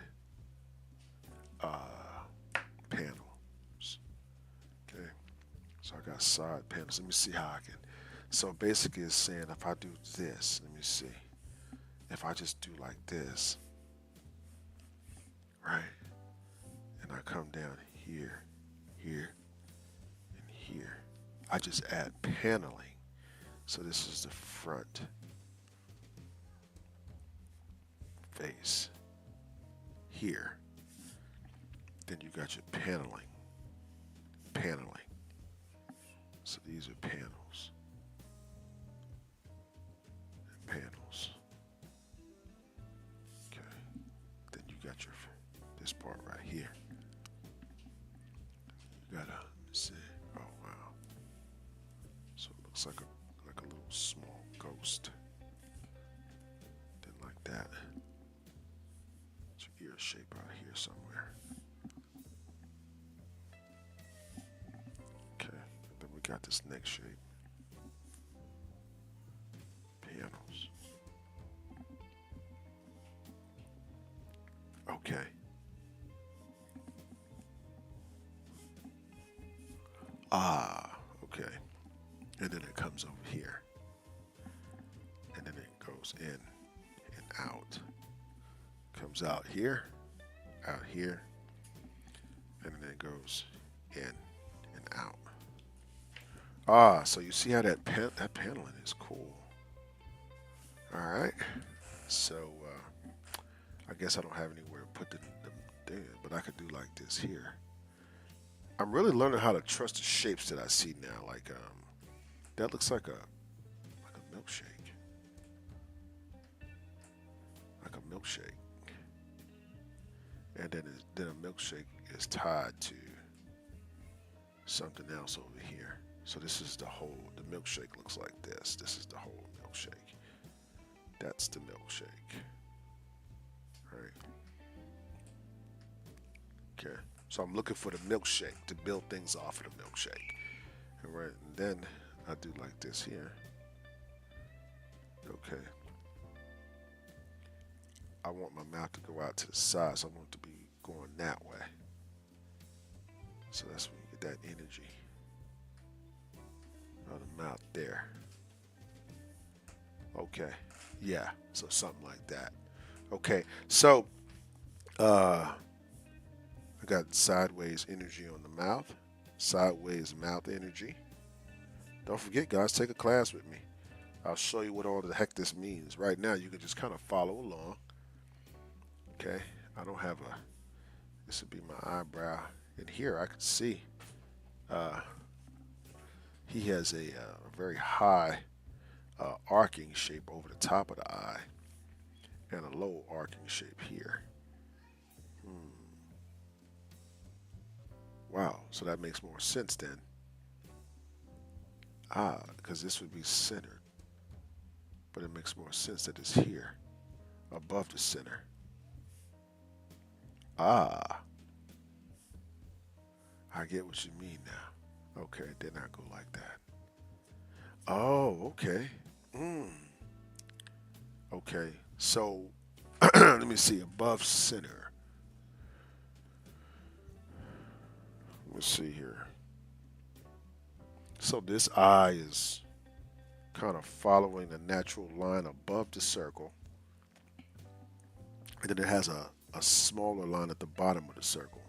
panels. Okay, so I got side panels. Let me see how I can. So basically, it's saying if I do this, let me see. If I just do like this, right, and I come down here, here, and here, I just add paneling. So this is the front face here. Then you got your paneling. So these are panels. Panels. Okay. Then you got your this part right here. You gotta see. Oh wow. So it looks like a little small ghost. Then like that. It's your ear shape out here somewhere. Okay. And then we got this neck shape. Panels. Okay. Okay. And then it comes over here. And then it goes in and out. Comes out here, and then it goes in and out. So you see how that paneling is cool. All right. So I guess I don't have anywhere to put the there, but I could do like this here. I'm really learning how to trust the shapes that I see now. Like That looks like a milkshake. Like a milkshake. And then a milkshake is tied to something else over here. So this is the milkshake looks like this. This is the whole milkshake. That's the milkshake. Right. Okay. So I'm looking for the milkshake to build things off of the milkshake. And right, and then I do like this here. Okay. I want my mouth to go out to the side, so I want it to be going that way. So that's when you get that energy of the mouth there. Okay. Yeah. So something like that. Okay. So I got sideways energy on the mouth. Sideways mouth energy. Don't forget, guys, take a class with me. I'll show you what all the heck this means. Right now, you can just kind of follow along. Okay. I don't have this would be my eyebrow. And here I can see he has a very high arcing shape over the top of the eye and a low arcing shape here. Wow, so that makes more sense then. Because this would be centered. But it makes more sense that it's here, above the center. I get what you mean now. Okay, it did not go like that. Oh, okay. Okay, so let me see, above center. Let's see here. So this eye is kind of following the natural line above the circle. And then it has a smaller line at the bottom of the circle,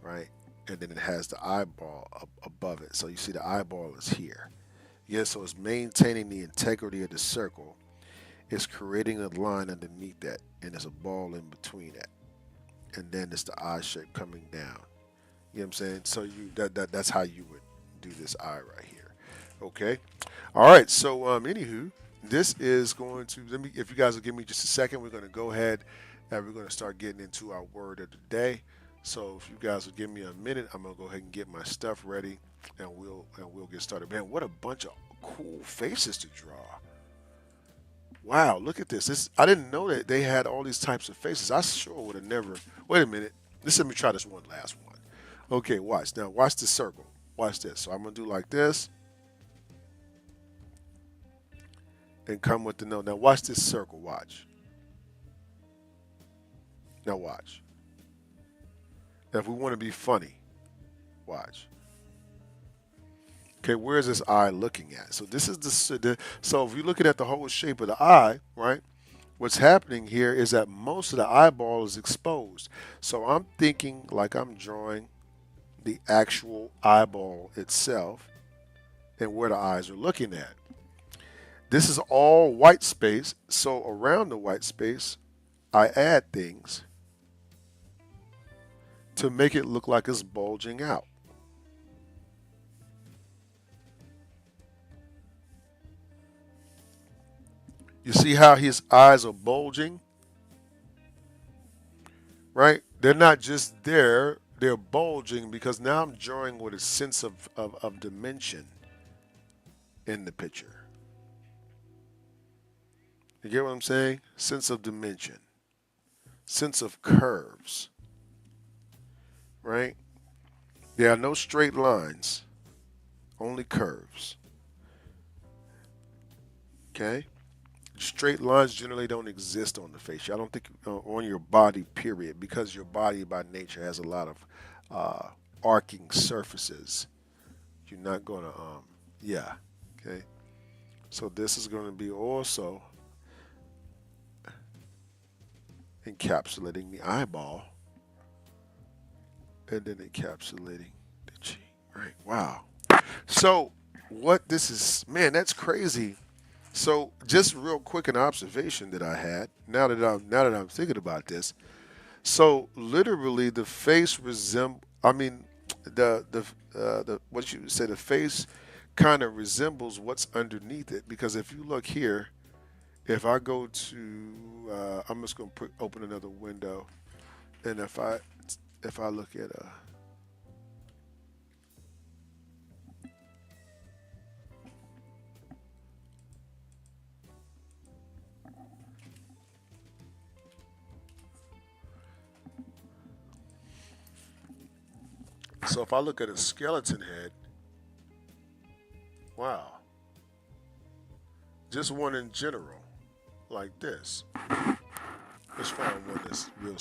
right? And then it has the eyeball above it. So you see the eyeball is here. Yeah, so it's maintaining the integrity of the circle. It's creating a line underneath that, and there's a ball in between it. And then it's the eye shape coming down. You know what I'm saying? So that's how you would do this eye right here. Okay. All right. So anywho, this is going to if you guys will give me just a second, we're going to go ahead and we're going to start getting into our word of the day. So if you guys will give me a minute, I'm gonna go ahead and get my stuff ready, and we'll get started. Man, what a bunch of cool faces to draw! Wow, look at this. I didn't know that they had all these types of faces. I sure would have never. Wait a minute. Let me try this one last one. Okay, watch. Now watch the circle. Watch this. So I'm gonna do like this, and come with the note. Now watch this circle. Watch. Now watch. Now if we want to be funny, watch. Okay, where is this eye looking at? So this is so if you're looking at the whole shape of the eye, right? What's happening here is that most of the eyeball is exposed. So I'm thinking like I'm drawing the actual eyeball itself and where the eyes are looking at. This is all white space. So around the white space, I add things to make it look like it's bulging out. You see how his eyes are bulging? Right? They're not just there, they're bulging because now I'm drawing with a sense of dimension in the picture. You get what I'm saying? Sense of dimension, sense of curves. Right? There are no straight lines, only curves. Okay? Straight lines generally don't exist on the face. I don't think on your body, period, because your body by nature has a lot of arcing surfaces. You're not going to, yeah, okay. So this is going to be also encapsulating the eyeball and then encapsulating the cheek. Right? Wow. So what this is, man, that's crazy. So just real quick, an observation that I had now that I'm thinking about this. So literally, the face the what you say, the face kind of resembles what's underneath it. Because if you look here, if I go to, I'm just going to open another window, and if I look at so if I look at a skeleton head, wow, just one in general, like this. Let's find one that's real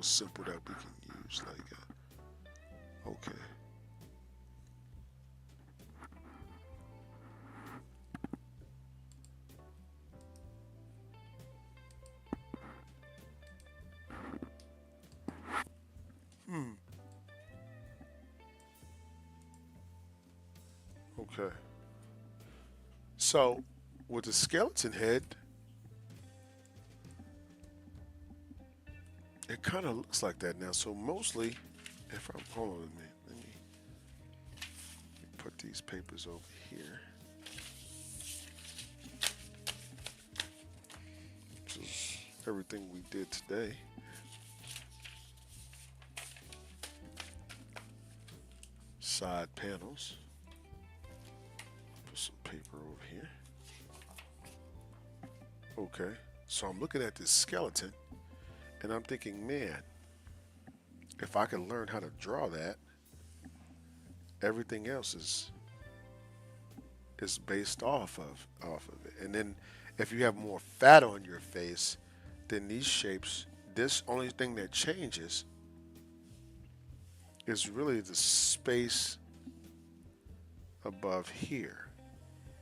simple that we can use. Like, okay, hmm, okay. So with the skeleton head, it kind of looks like that now. So mostly, if I'm hold on a minute, let me put these papers over here. This is everything we did today. Side panels. Put some paper over here. Okay, so I'm looking at this skeleton, and I'm thinking, man, if I can learn how to draw that, everything else is based off of it. And then if you have more fat on your face, then these shapes, this only thing that changes is really the space above here.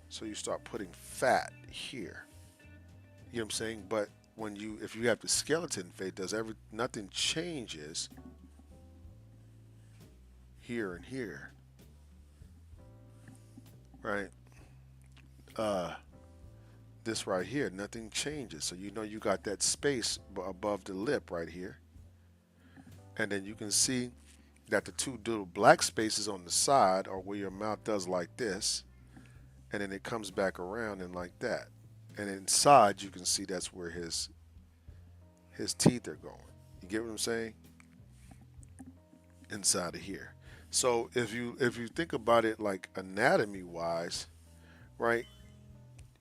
So you start putting fat here. You know what I'm saying? But if you have the skeleton face, nothing changes here and here, right? This right here, nothing changes. So you know you got that space above the lip right here, and then you can see that the two little black spaces on the side are where your mouth does like this, and then it comes back around and like that. And inside you can see that's where his teeth are going. You get what I'm saying? Inside of here. So if you think about it like anatomy wise, right?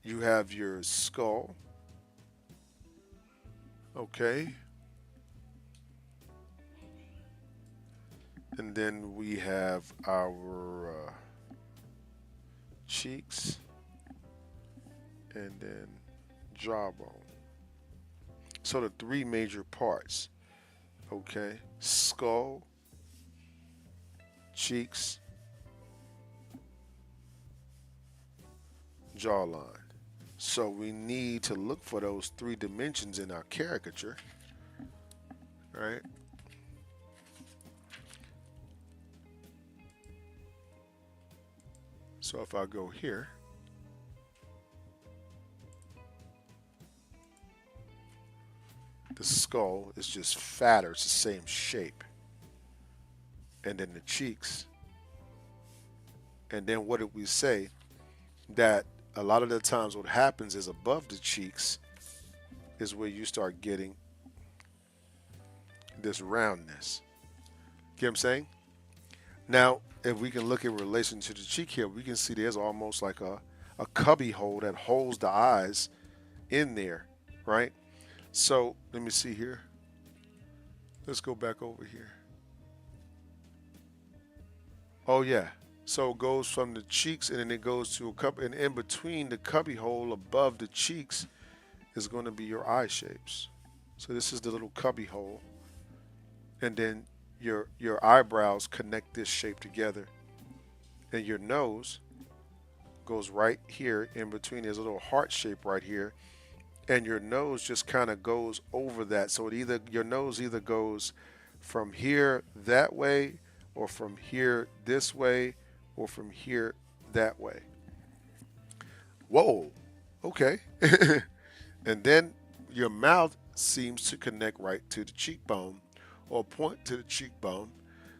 You have your skull, okay? And then we have our cheeks, and then jawbone. So the three major parts, okay? Skull, cheeks, jawline. So we need to look for those three dimensions in our caricature, right? So if I go here, the skull is just fatter, it's the same shape. And then the cheeks. And then what did we say? That a lot of the times what happens is above the cheeks is where you start getting this roundness. Get what I'm saying? Now, if we can look in relation to the cheek here, we can see there's almost like a cubby hole that holds the eyes in there, right? So let me see here. Let's go back over here. Oh yeah. So it goes from the cheeks and then it goes to a cup, and in between the cubby hole above the cheeks is going to be your eye shapes. So this is the little cubby hole, and then your eyebrows connect this shape together, and your nose goes right here in between. There's a little heart shape right here, and your nose just kind of goes over that. So your nose either goes from here that way, or from here this way, or from here that way. Whoa, okay. And then your mouth seems to connect right to the cheekbone, or point to the cheekbone.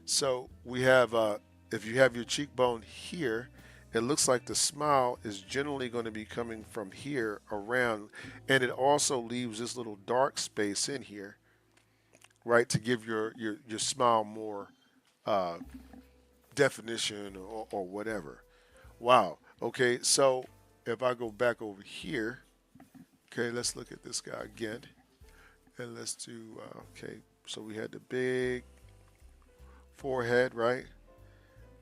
So we have, if you have your cheekbone here, it looks like the smile is generally going to be coming from here around, and it also leaves this little dark space in here, right, to give your smile more uh, definition or whatever. Wow. Okay, so if I go back over here, okay, let's look at this guy again, and let's do okay. So we had the big forehead, right?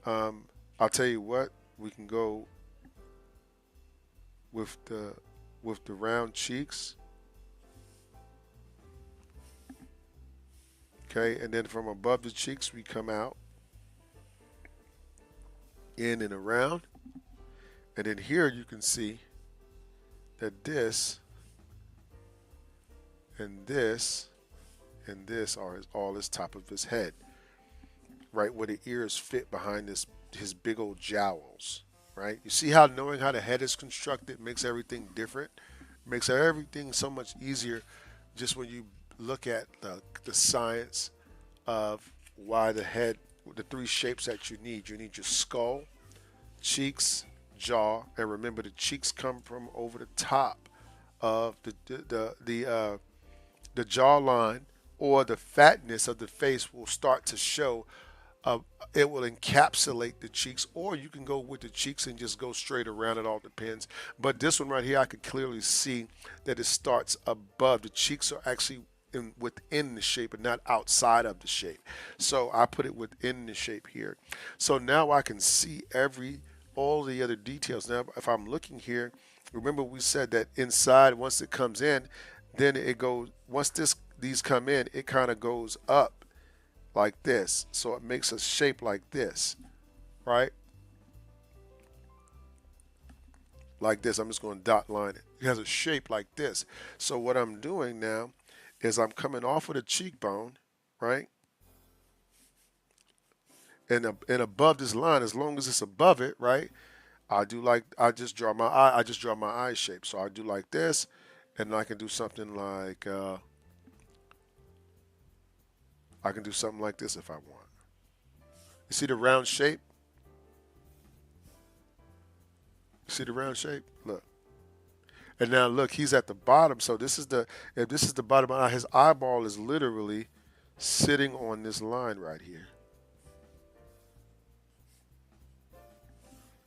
Um, I'll tell you what, we can go with the round cheeks, okay, and then from above the cheeks we come out in and around, and then here you can see that this and this and this are all his top of his head, right where the ears fit behind his big old jowls, right? You see how knowing how the head is constructed makes everything different, makes everything so much easier just when you look at the science of why the head, the three shapes that you need. You need your skull, cheeks, jaw, and remember the cheeks come from over the top of the jawline, or the fatness of the face will start to show. Uh, it will encapsulate the cheeks, or you can go with the cheeks and just go straight around. It all depends. But this one right here, I could clearly see that it starts above. The cheeks are actually within the shape and not outside of the shape. So I put it within the shape here. So now I can see all the other details. Now, if I'm looking here, remember we said that inside, once it comes in, then it goes. Once these come in, it kind of goes up like this. So it makes a shape like this, right? Like this. I'm just going to dot line it. It has a shape like this. So what I'm doing now is I'm coming off of the cheekbone, right? And above this line, as long as it's above it, right? I just draw my eye. I just draw my eye shape. So I do like this, and I can do something like this if I want. You see the round shape? You see the round shape? Look. And now look, he's at the bottom. So if this is the bottom eye, his eyeball is literally sitting on this line right here.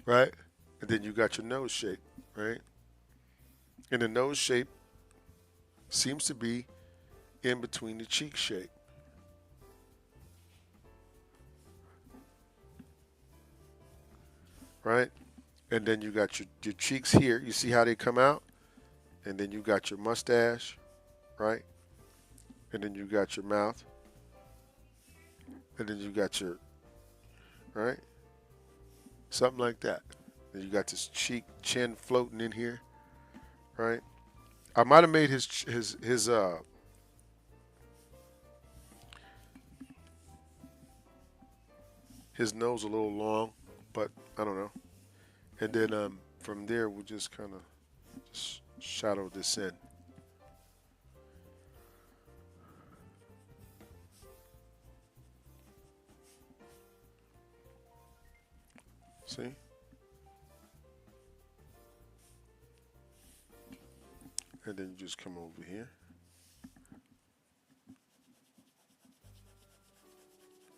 Right? And then you got your nose shape, right? And the nose shape seems to be in between the cheek shape. Right? And then you got your cheeks here. You see how they come out? And then you got your mustache, right? And then you got your mouth. And then you got your, right? Something like that. Then you got this chin floating in here, right? I might have made his nose a little long, but I don't know. And then from there we'll just kind of just shadow this in. See? And then you just come over here.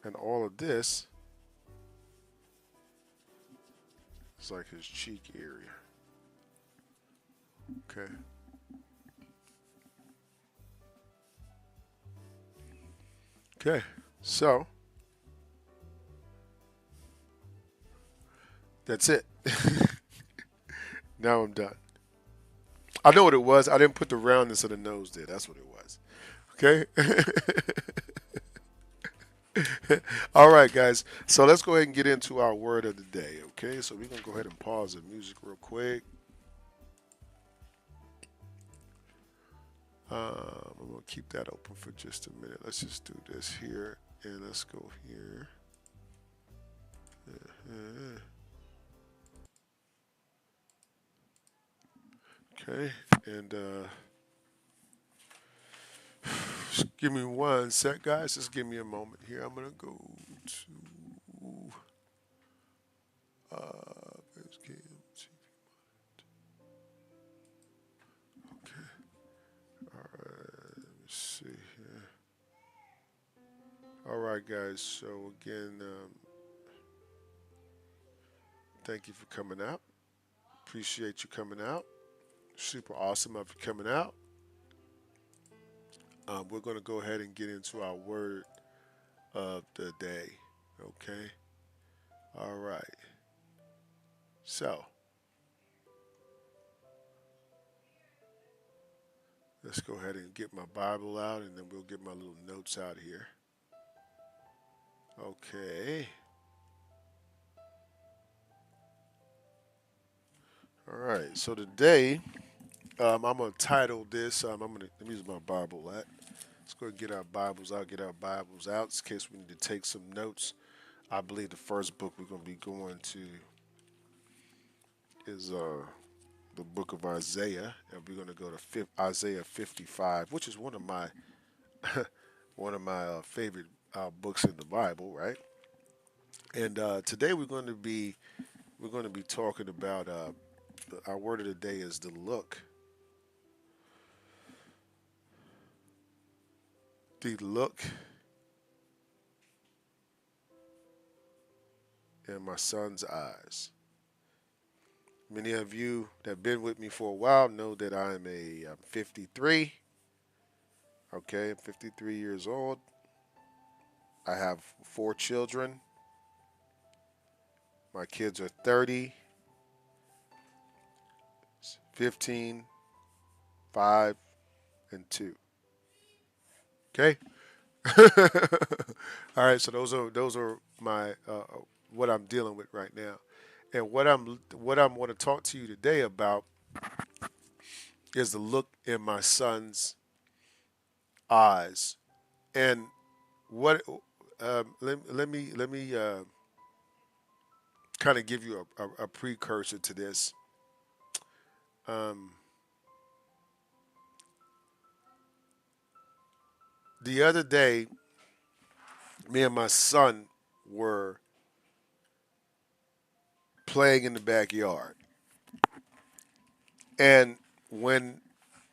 And all of this is like his cheek area. Okay. Okay. So that's it. Now I'm done. I know what it was. I didn't put the roundness of the nose there. That's what it was. Okay. All right, guys. So let's go ahead and get into our word of the day. Okay. So we're going to go ahead and pause the music real quick. I'm going to keep that open for just a minute. Let's just do this here. And let's go here. Okay. And just give me one sec, guys. Just give me a moment here. I'm going to go to. right, guys. So again, thank you for coming out. Appreciate you coming out. Super awesome of you coming out. We're going to go ahead and get into our word of the day. Okay. All right. So let's go ahead and get my Bible out, and then we'll get my little notes out here. Okay. All right. So today, I'm going to title this. I'm going to use my Bible at. Let's go and get our Bibles out. Get our Bibles out in case we need to take some notes. I believe the first book we're going to be going to is the book of Isaiah, and we're going to go to Isaiah 55, which is one of my favorite books in the Bible, right? And today we're going to be talking about our word of the day is the look in my son's eyes. Many of you that have been with me for a while know that I'm 53. Okay, I'm 53 years old. I have 4 children. My kids are 30, 15, 5, and 2. Okay. All right. So those are my what I'm dealing with right now, and what I'm going to talk to you today about is the look in my son's eyes, and what let me kind of give you a precursor to this. Um, the other day, me and my son were playing in the backyard, and when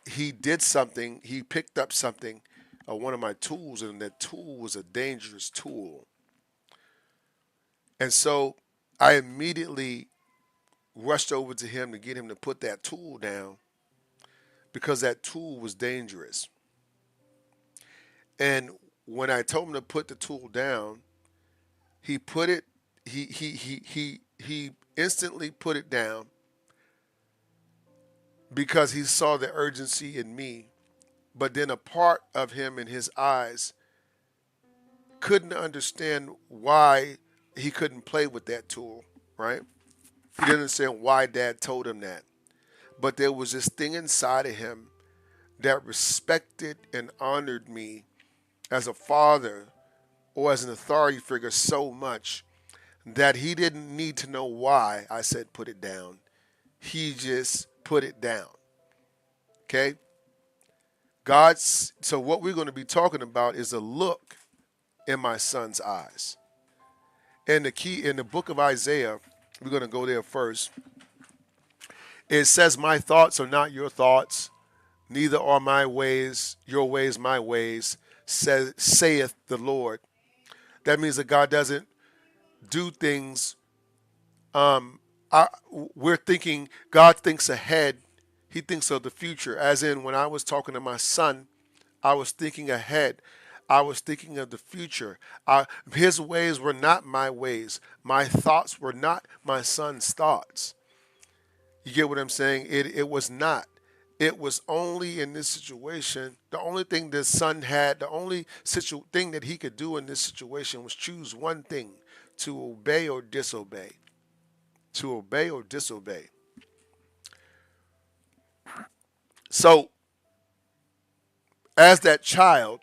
he did something, he picked up something, one of my tools, and that tool was a dangerous tool. And so I immediately rushed over to him to get him to put that tool down because that tool was dangerous. And when I told him to put the tool down, he put it he instantly put it down because he saw the urgency in me. But then a part of him in his eyes couldn't understand why he couldn't play with that tool, right? He didn't understand why dad told him that. But there was this thing inside of him that respected and honored me as a father or as an authority figure so much that he didn't need to know why I said put it down. He just put it down. Okay? So what we're going to be talking about is a look in my son's eyes. And the key in the book of Isaiah, we're going to go there first. It says, "My thoughts are not your thoughts, neither are my ways your ways my ways, saith the Lord." That means that God doesn't do things. We're thinking, God thinks ahead. He thinks of the future. As in, when I was talking to my son, I was thinking ahead. I was thinking of the future. His ways were not my ways. My thoughts were not my son's thoughts. You get what I'm saying? It was not. It was only in this situation, the only thing the son had, the only thing that he could do in this situation was choose one thing: to obey or disobey. To obey or disobey. So, as that child,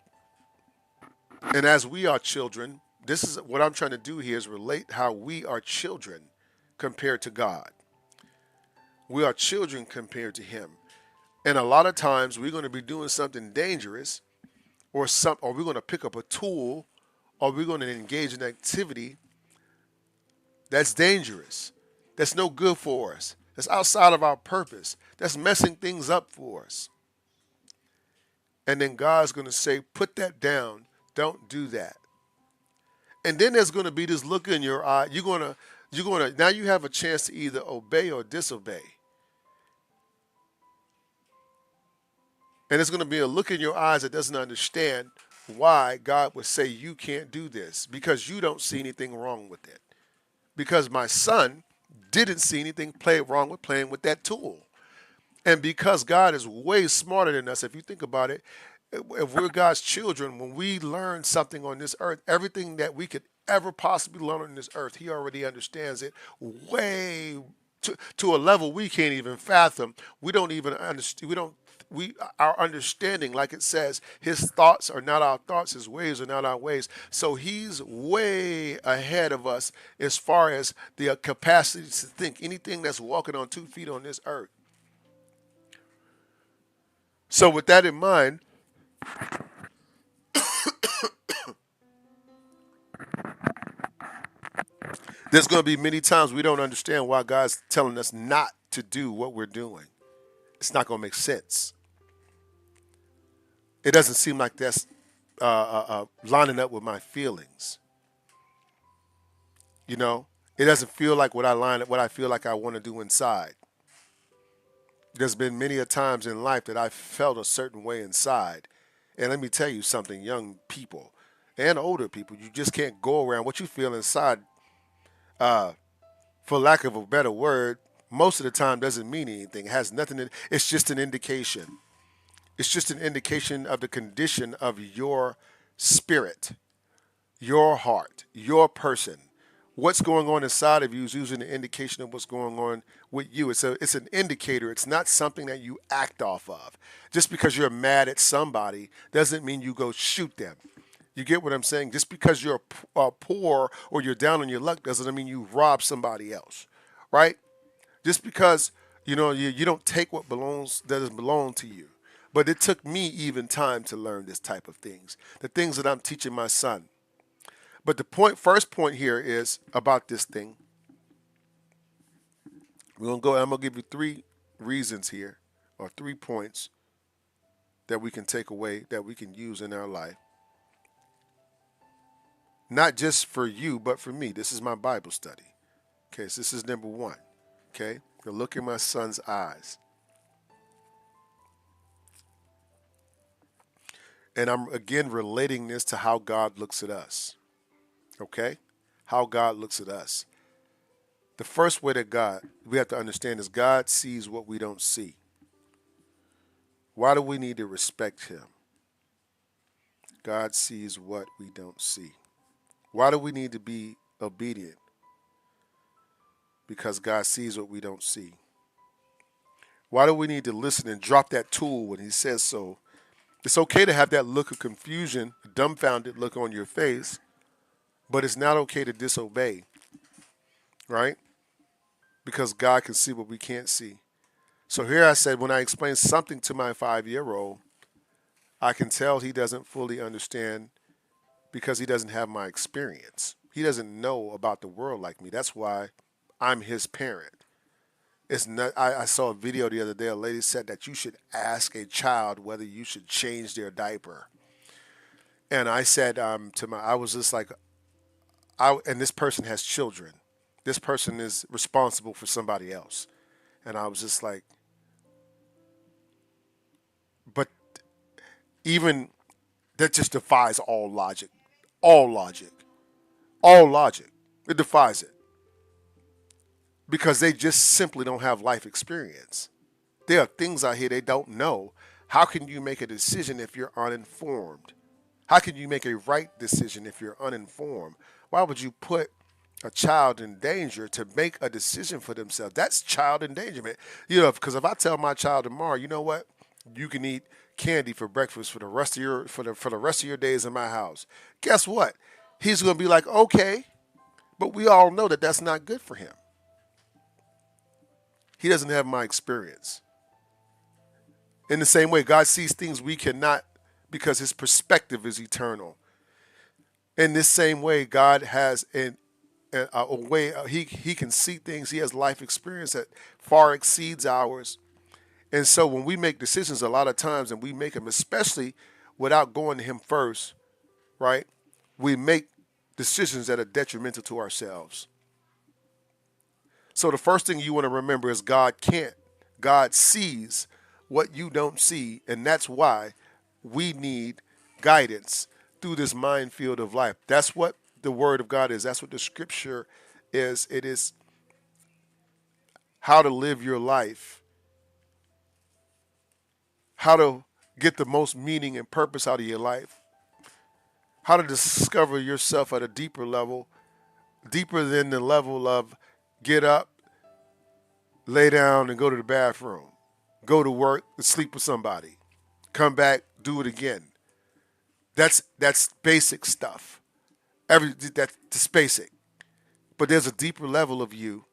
and as we are children, this is what I'm trying to do here is relate how we are children compared to God. We are children compared to Him. And a lot of times we're going to be doing something dangerous, or we're going to pick up a tool, or we're going to engage in activity that's dangerous. That's no good for us. That's outside of our purpose. That's messing things up for us. And then God's going to say, put that down. Don't do that. And then there's going to be this look in your eye. You're going to now you have a chance to either obey or disobey. And it's going to be a look in your eyes that doesn't understand why God would say you can't do this because you don't see anything wrong with it. Because my son didn't see anything wrong with playing with that tool. And because God is way smarter than us, if you think about it, if we're God's children, when we learn something on this earth, everything that we could ever possibly learn on this earth, He already understands it way to a level we can't even fathom. We don't even understand. Our understanding, like it says, His thoughts are not our thoughts, His ways are not our ways. So He's way ahead of us as far as the capacity to think. Anything that's walking on 2 feet on this earth. So with that in mind, there's going to be many times we don't understand why God's telling us not to do what we're doing. It's not going to make sense. It doesn't seem like that's lining up with my feelings. You know, it doesn't feel like what I feel like I want to do inside. There's been many a times in life that I felt a certain way inside. And let me tell you something, young people and older people, you just can't go around what you feel inside, for lack of a better word, most of the time doesn't mean anything. It has nothing to, it's just an indication. It's just an indication of the condition of your spirit, your heart, your person. What's going on inside of you is usually an indication of what's going on with you. It's an indicator. It's not something that you act off of. Just because you're mad at somebody doesn't mean you go shoot them. You get what I'm saying? Just because you're poor or you're down on your luck doesn't mean you rob somebody else, right? Just because you don't take what doesn't belong to you. But it took me even time to learn this type of things, the things that I'm teaching my son. But the first point here is about this thing. I'm gonna give you 3 reasons here, or 3 points that we can take away that we can use in our life. Not just for you, but for me. This is my Bible study. Okay, so this is number 1. Okay, now look in my son's eyes. And I'm again relating this to how God looks at us. Okay? How God looks at us. The first way that we have to understand is God sees what we don't see. Why do we need to respect Him? God sees what we don't see. Why do we need to be obedient? Because God sees what we don't see. Why do we need to listen and drop that tool when He says so? It's okay to have that look of confusion, a dumbfounded look on your face, but it's not okay to disobey, right? Because God can see what we can't see. So here I said, when I explain something to my 5-year-old, I can tell he doesn't fully understand because he doesn't have my experience. He doesn't know about the world like me. That's why I'm his parent. It's not. I saw a video the other day. A lady said that you should ask a child whether you should change their diaper. And I said I was just like, and this person has children. This person is responsible for somebody else. And I was just like, but even that just defies all logic. All logic. All logic. It defies it. Because they just simply don't have life experience. There are things out here they don't know. How can you make a decision if you're uninformed? How can you make a right decision if you're uninformed? Why would you put a child in danger to make a decision for themselves? That's child endangerment. Because if I tell my child tomorrow, you know what? You can eat candy for breakfast for the rest of your days in my house. Guess what? He's going to be like, okay, but we all know that that's not good for him. He doesn't have my experience. In the same way, God sees things we cannot because His perspective is eternal. In this same way, God has a way, he can see things. He has life experience that far exceeds ours. And so when we make decisions a lot of times, and we make them especially without going to Him first, right? We make decisions that are detrimental to ourselves. So the first thing you want to remember is God can't. God sees what you don't see, and that's why we need guidance through this minefield of life. That's what the Word of God is. That's what the Scripture is. It is how to live your life, how to get the most meaning and purpose out of your life, how to discover yourself at a deeper level, deeper than the level of get up, lay down, and go to the bathroom, go to work, and sleep with somebody, come back, do it again. That's basic stuff. That's basic. But there's a deeper level of you,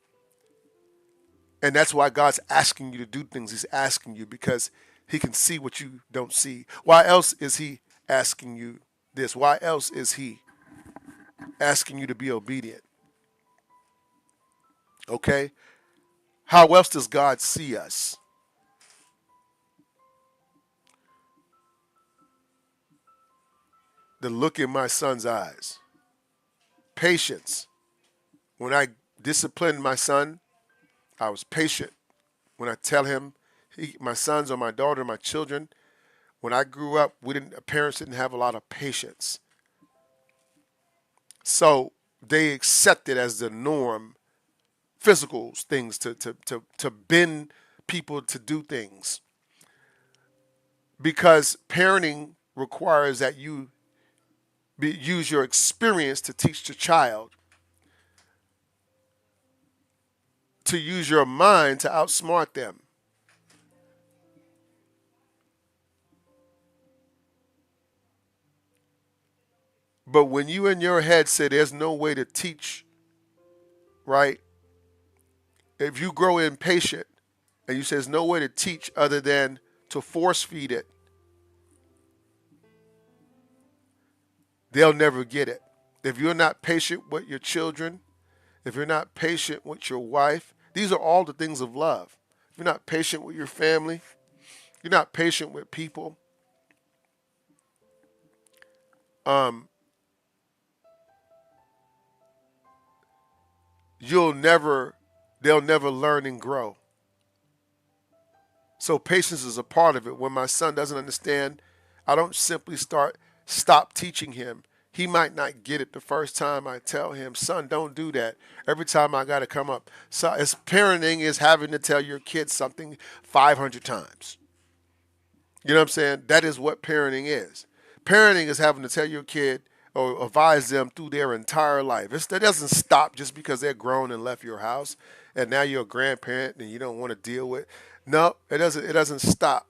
and that's why God's asking you to do things. He's asking you because He can see what you don't see. Why else is He asking you this? Why else is He asking you to be obedient? Okay? How else does God see us? The look in my son's eyes. Patience. When I disciplined my son, I was patient. When I tell him, my sons or my daughter, my children, when I grew up, parents didn't have a lot of patience. So they accepted as the norm physical things to bend people to do things. Because parenting requires that you use your experience to teach the child, to use your mind to outsmart them. But when you in your head say there's no way to teach, right? If you grow impatient and you say there's no way to teach other than to force feed it, they'll never get it. If you're not patient with your children, if you're not patient with your wife, these are all the things of love. If you're not patient with your family, you're not patient with people, they'll never learn and grow. So patience is a part of it. When my son doesn't understand, I don't simply stop teaching him. He might not get it the first time I tell him, son, don't do that. Every time I got to come up. So as parenting is having to tell your kids something 500 times. You know what I'm saying? That is what parenting is. Parenting is having to tell your kid or advise them through their entire life. That doesn't stop just because they're grown and left your house and now you're a grandparent and you don't want to deal with. No, it doesn't. It doesn't stop.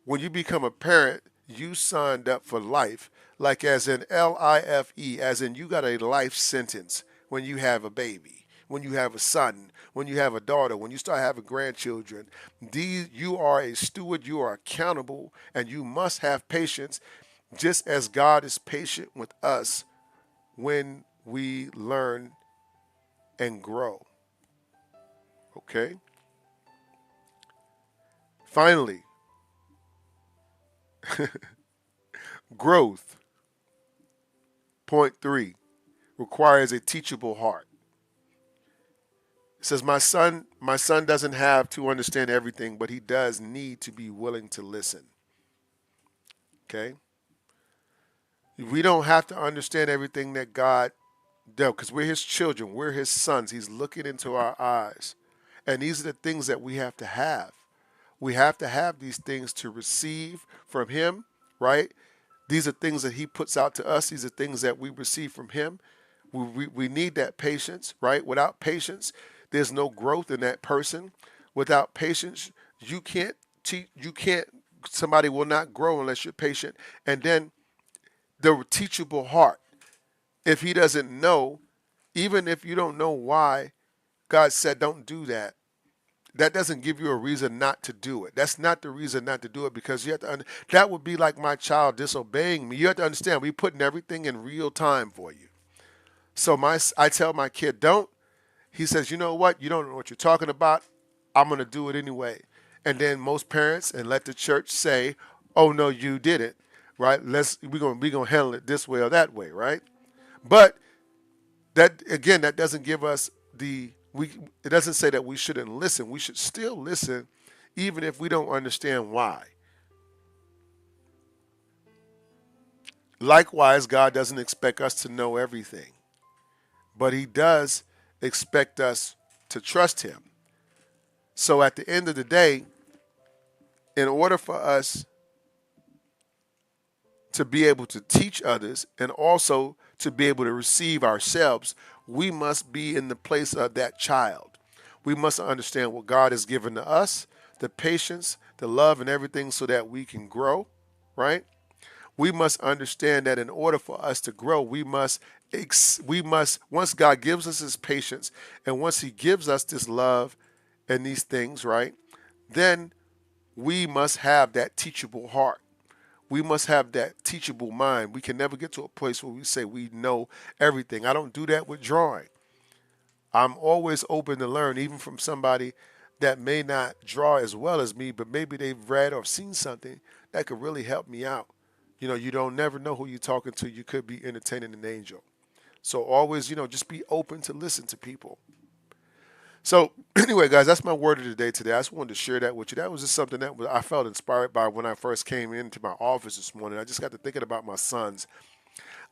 When you become a parent, you signed up for life, like as in life, as in you got a life sentence when you have a baby, when you have a son, when you have a daughter, when you start having grandchildren. You are a steward, you are accountable, and you must have patience, just as God is patient with us when we learn and grow. Okay? Finally, growth, point 3, requires a teachable heart. It says, my son doesn't have to understand everything, but he does need to be willing to listen. Okay? We don't have to understand everything that God does because we're his children. We're his sons. He's looking into our eyes. And these are the things that we have to have. We have to have these things to receive from him, right? These are things that he puts out to us. These are things that we receive from him. We need that patience, right? Without patience, there's no growth in that person. Without patience, you can't teach. Somebody will not grow unless you're patient. And then the teachable heart. If he doesn't know, even if you don't know why God said don't do that, that doesn't give you a reason not to do it. That's not the reason not to do it because you have to. That would be like my child disobeying me. You have to understand we're putting everything in real time for you. So I tell my kid don't. He says, you know what? You don't know what you're talking about. I'm gonna do it anyway. And then most parents and let the church say, oh no, you didn't. Right? We're gonna handle it this way or that way. Right? But that again, that doesn't give us it doesn't say that we shouldn't listen. We should still listen even if we don't understand why. Likewise, God doesn't expect us to know everything, but he does expect us to trust him. So at the end of the day, in order for us to be able to teach others and also to be able to receive ourselves, we must be in the place of that child. We must understand what God has given to us, the patience, the love, and everything so that we can grow, right? We must understand that in order for us to grow, we must once God gives us his patience and once he gives us this love and these things, right? Then we must have that teachable heart. We must have that teachable mind. We can never get to a place where we say we know everything. I don't do that with drawing. I'm always open to learn, even from somebody that may not draw as well as me, but maybe they've read or seen something that could really help me out. You know, you don't never know who you're talking to. You could be entertaining an angel. So always, just be open to listen to people. So anyway, guys, that's my word of the day today. I just wanted to share that with you. That was just something that I felt inspired by when I first came into my office this morning. I just got to thinking about my sons.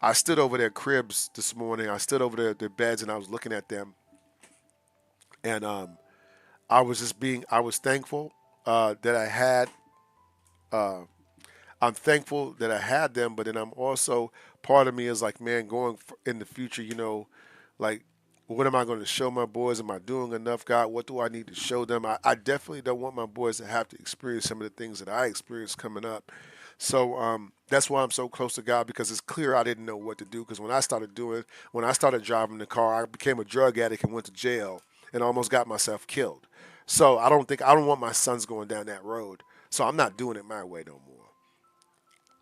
I stood over their cribs this morning. I stood over their beds and I was looking at them. And I was thankful that I had, I'm thankful that I had them, but then I'm also, part of me is like, man, in the future, like, what am I going to show my boys? Am I doing enough, God? What do I need to show them? I definitely don't want my boys to have to experience some of the things that I experienced coming up. So that's why I'm so close to God, because it's clear I didn't know what to do. Because when I started driving the car, I became a drug addict and went to jail and almost got myself killed. So I don't want my sons going down that road. So I'm not doing it my way no more.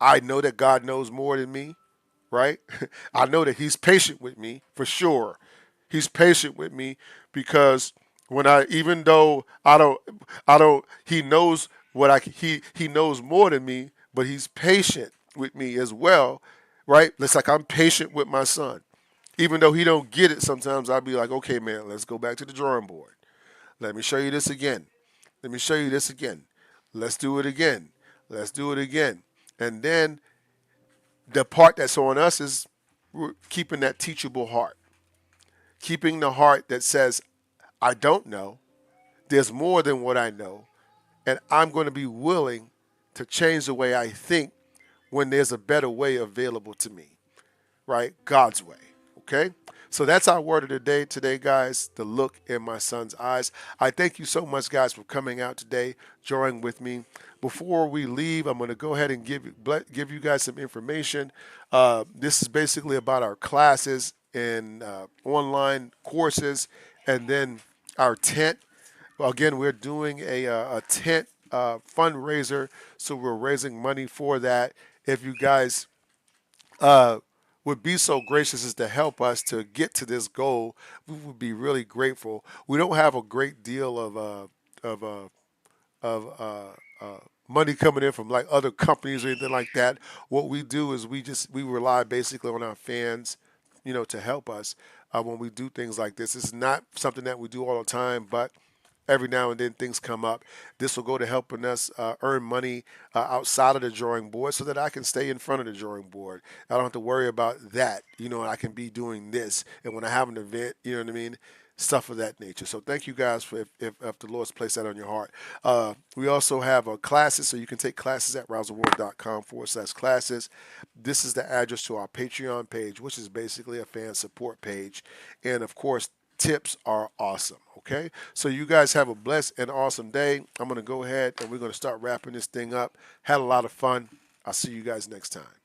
I know that God knows more than me, right? I know that he's patient with me for sure. He's patient with me because even though I don't, he knows he knows more than me, but he's patient with me as well, right? It's like I'm patient with my son. Even though he don't get it sometimes, I'll be like, okay, man, let's go back to the drawing board. Let me show you this again. Let me show you this again. Let's do it again. Let's do it again. And then the part that's on us is keeping that teachable heart, keeping the heart that says, I don't know. There's more than what I know. And I'm going to be willing to change the way I think when there's a better way available to me, right? God's way. Okay? So that's our word of the day today, guys. The look in my son's eyes. I thank you so much, guys, for coming out today, drawing with me. Before we leave, I'm going to go ahead and give you guys some information. This is basically about our classes and online courses, and then our tent. Again, we're doing a tent fundraiser, so we're raising money for that. If you guys would be so gracious as to help us to get to this goal, we would be really grateful. We don't have a great deal of money coming in from like other companies or anything like that. What we do is we rely basically on our fans, to help us when we do things like this. It's not something that we do all the time, but every now and then things come up. This will go to helping us earn money outside of the drawing board so that I can stay in front of the drawing board. I don't have to worry about that. I can be doing this. And when I have an event, you know what I mean? Stuff of that nature. So thank you guys for if the Lord's placed that on your heart. We also have classes, so you can take classes at rousetheworld.com/classes. This is the address to our Patreon page, which is basically a fan support page. And of course, tips are awesome. Okay, so you guys have a blessed and awesome day. I'm going to go ahead and we're going to start wrapping this thing up. Had a lot of fun. I'll see you guys next time.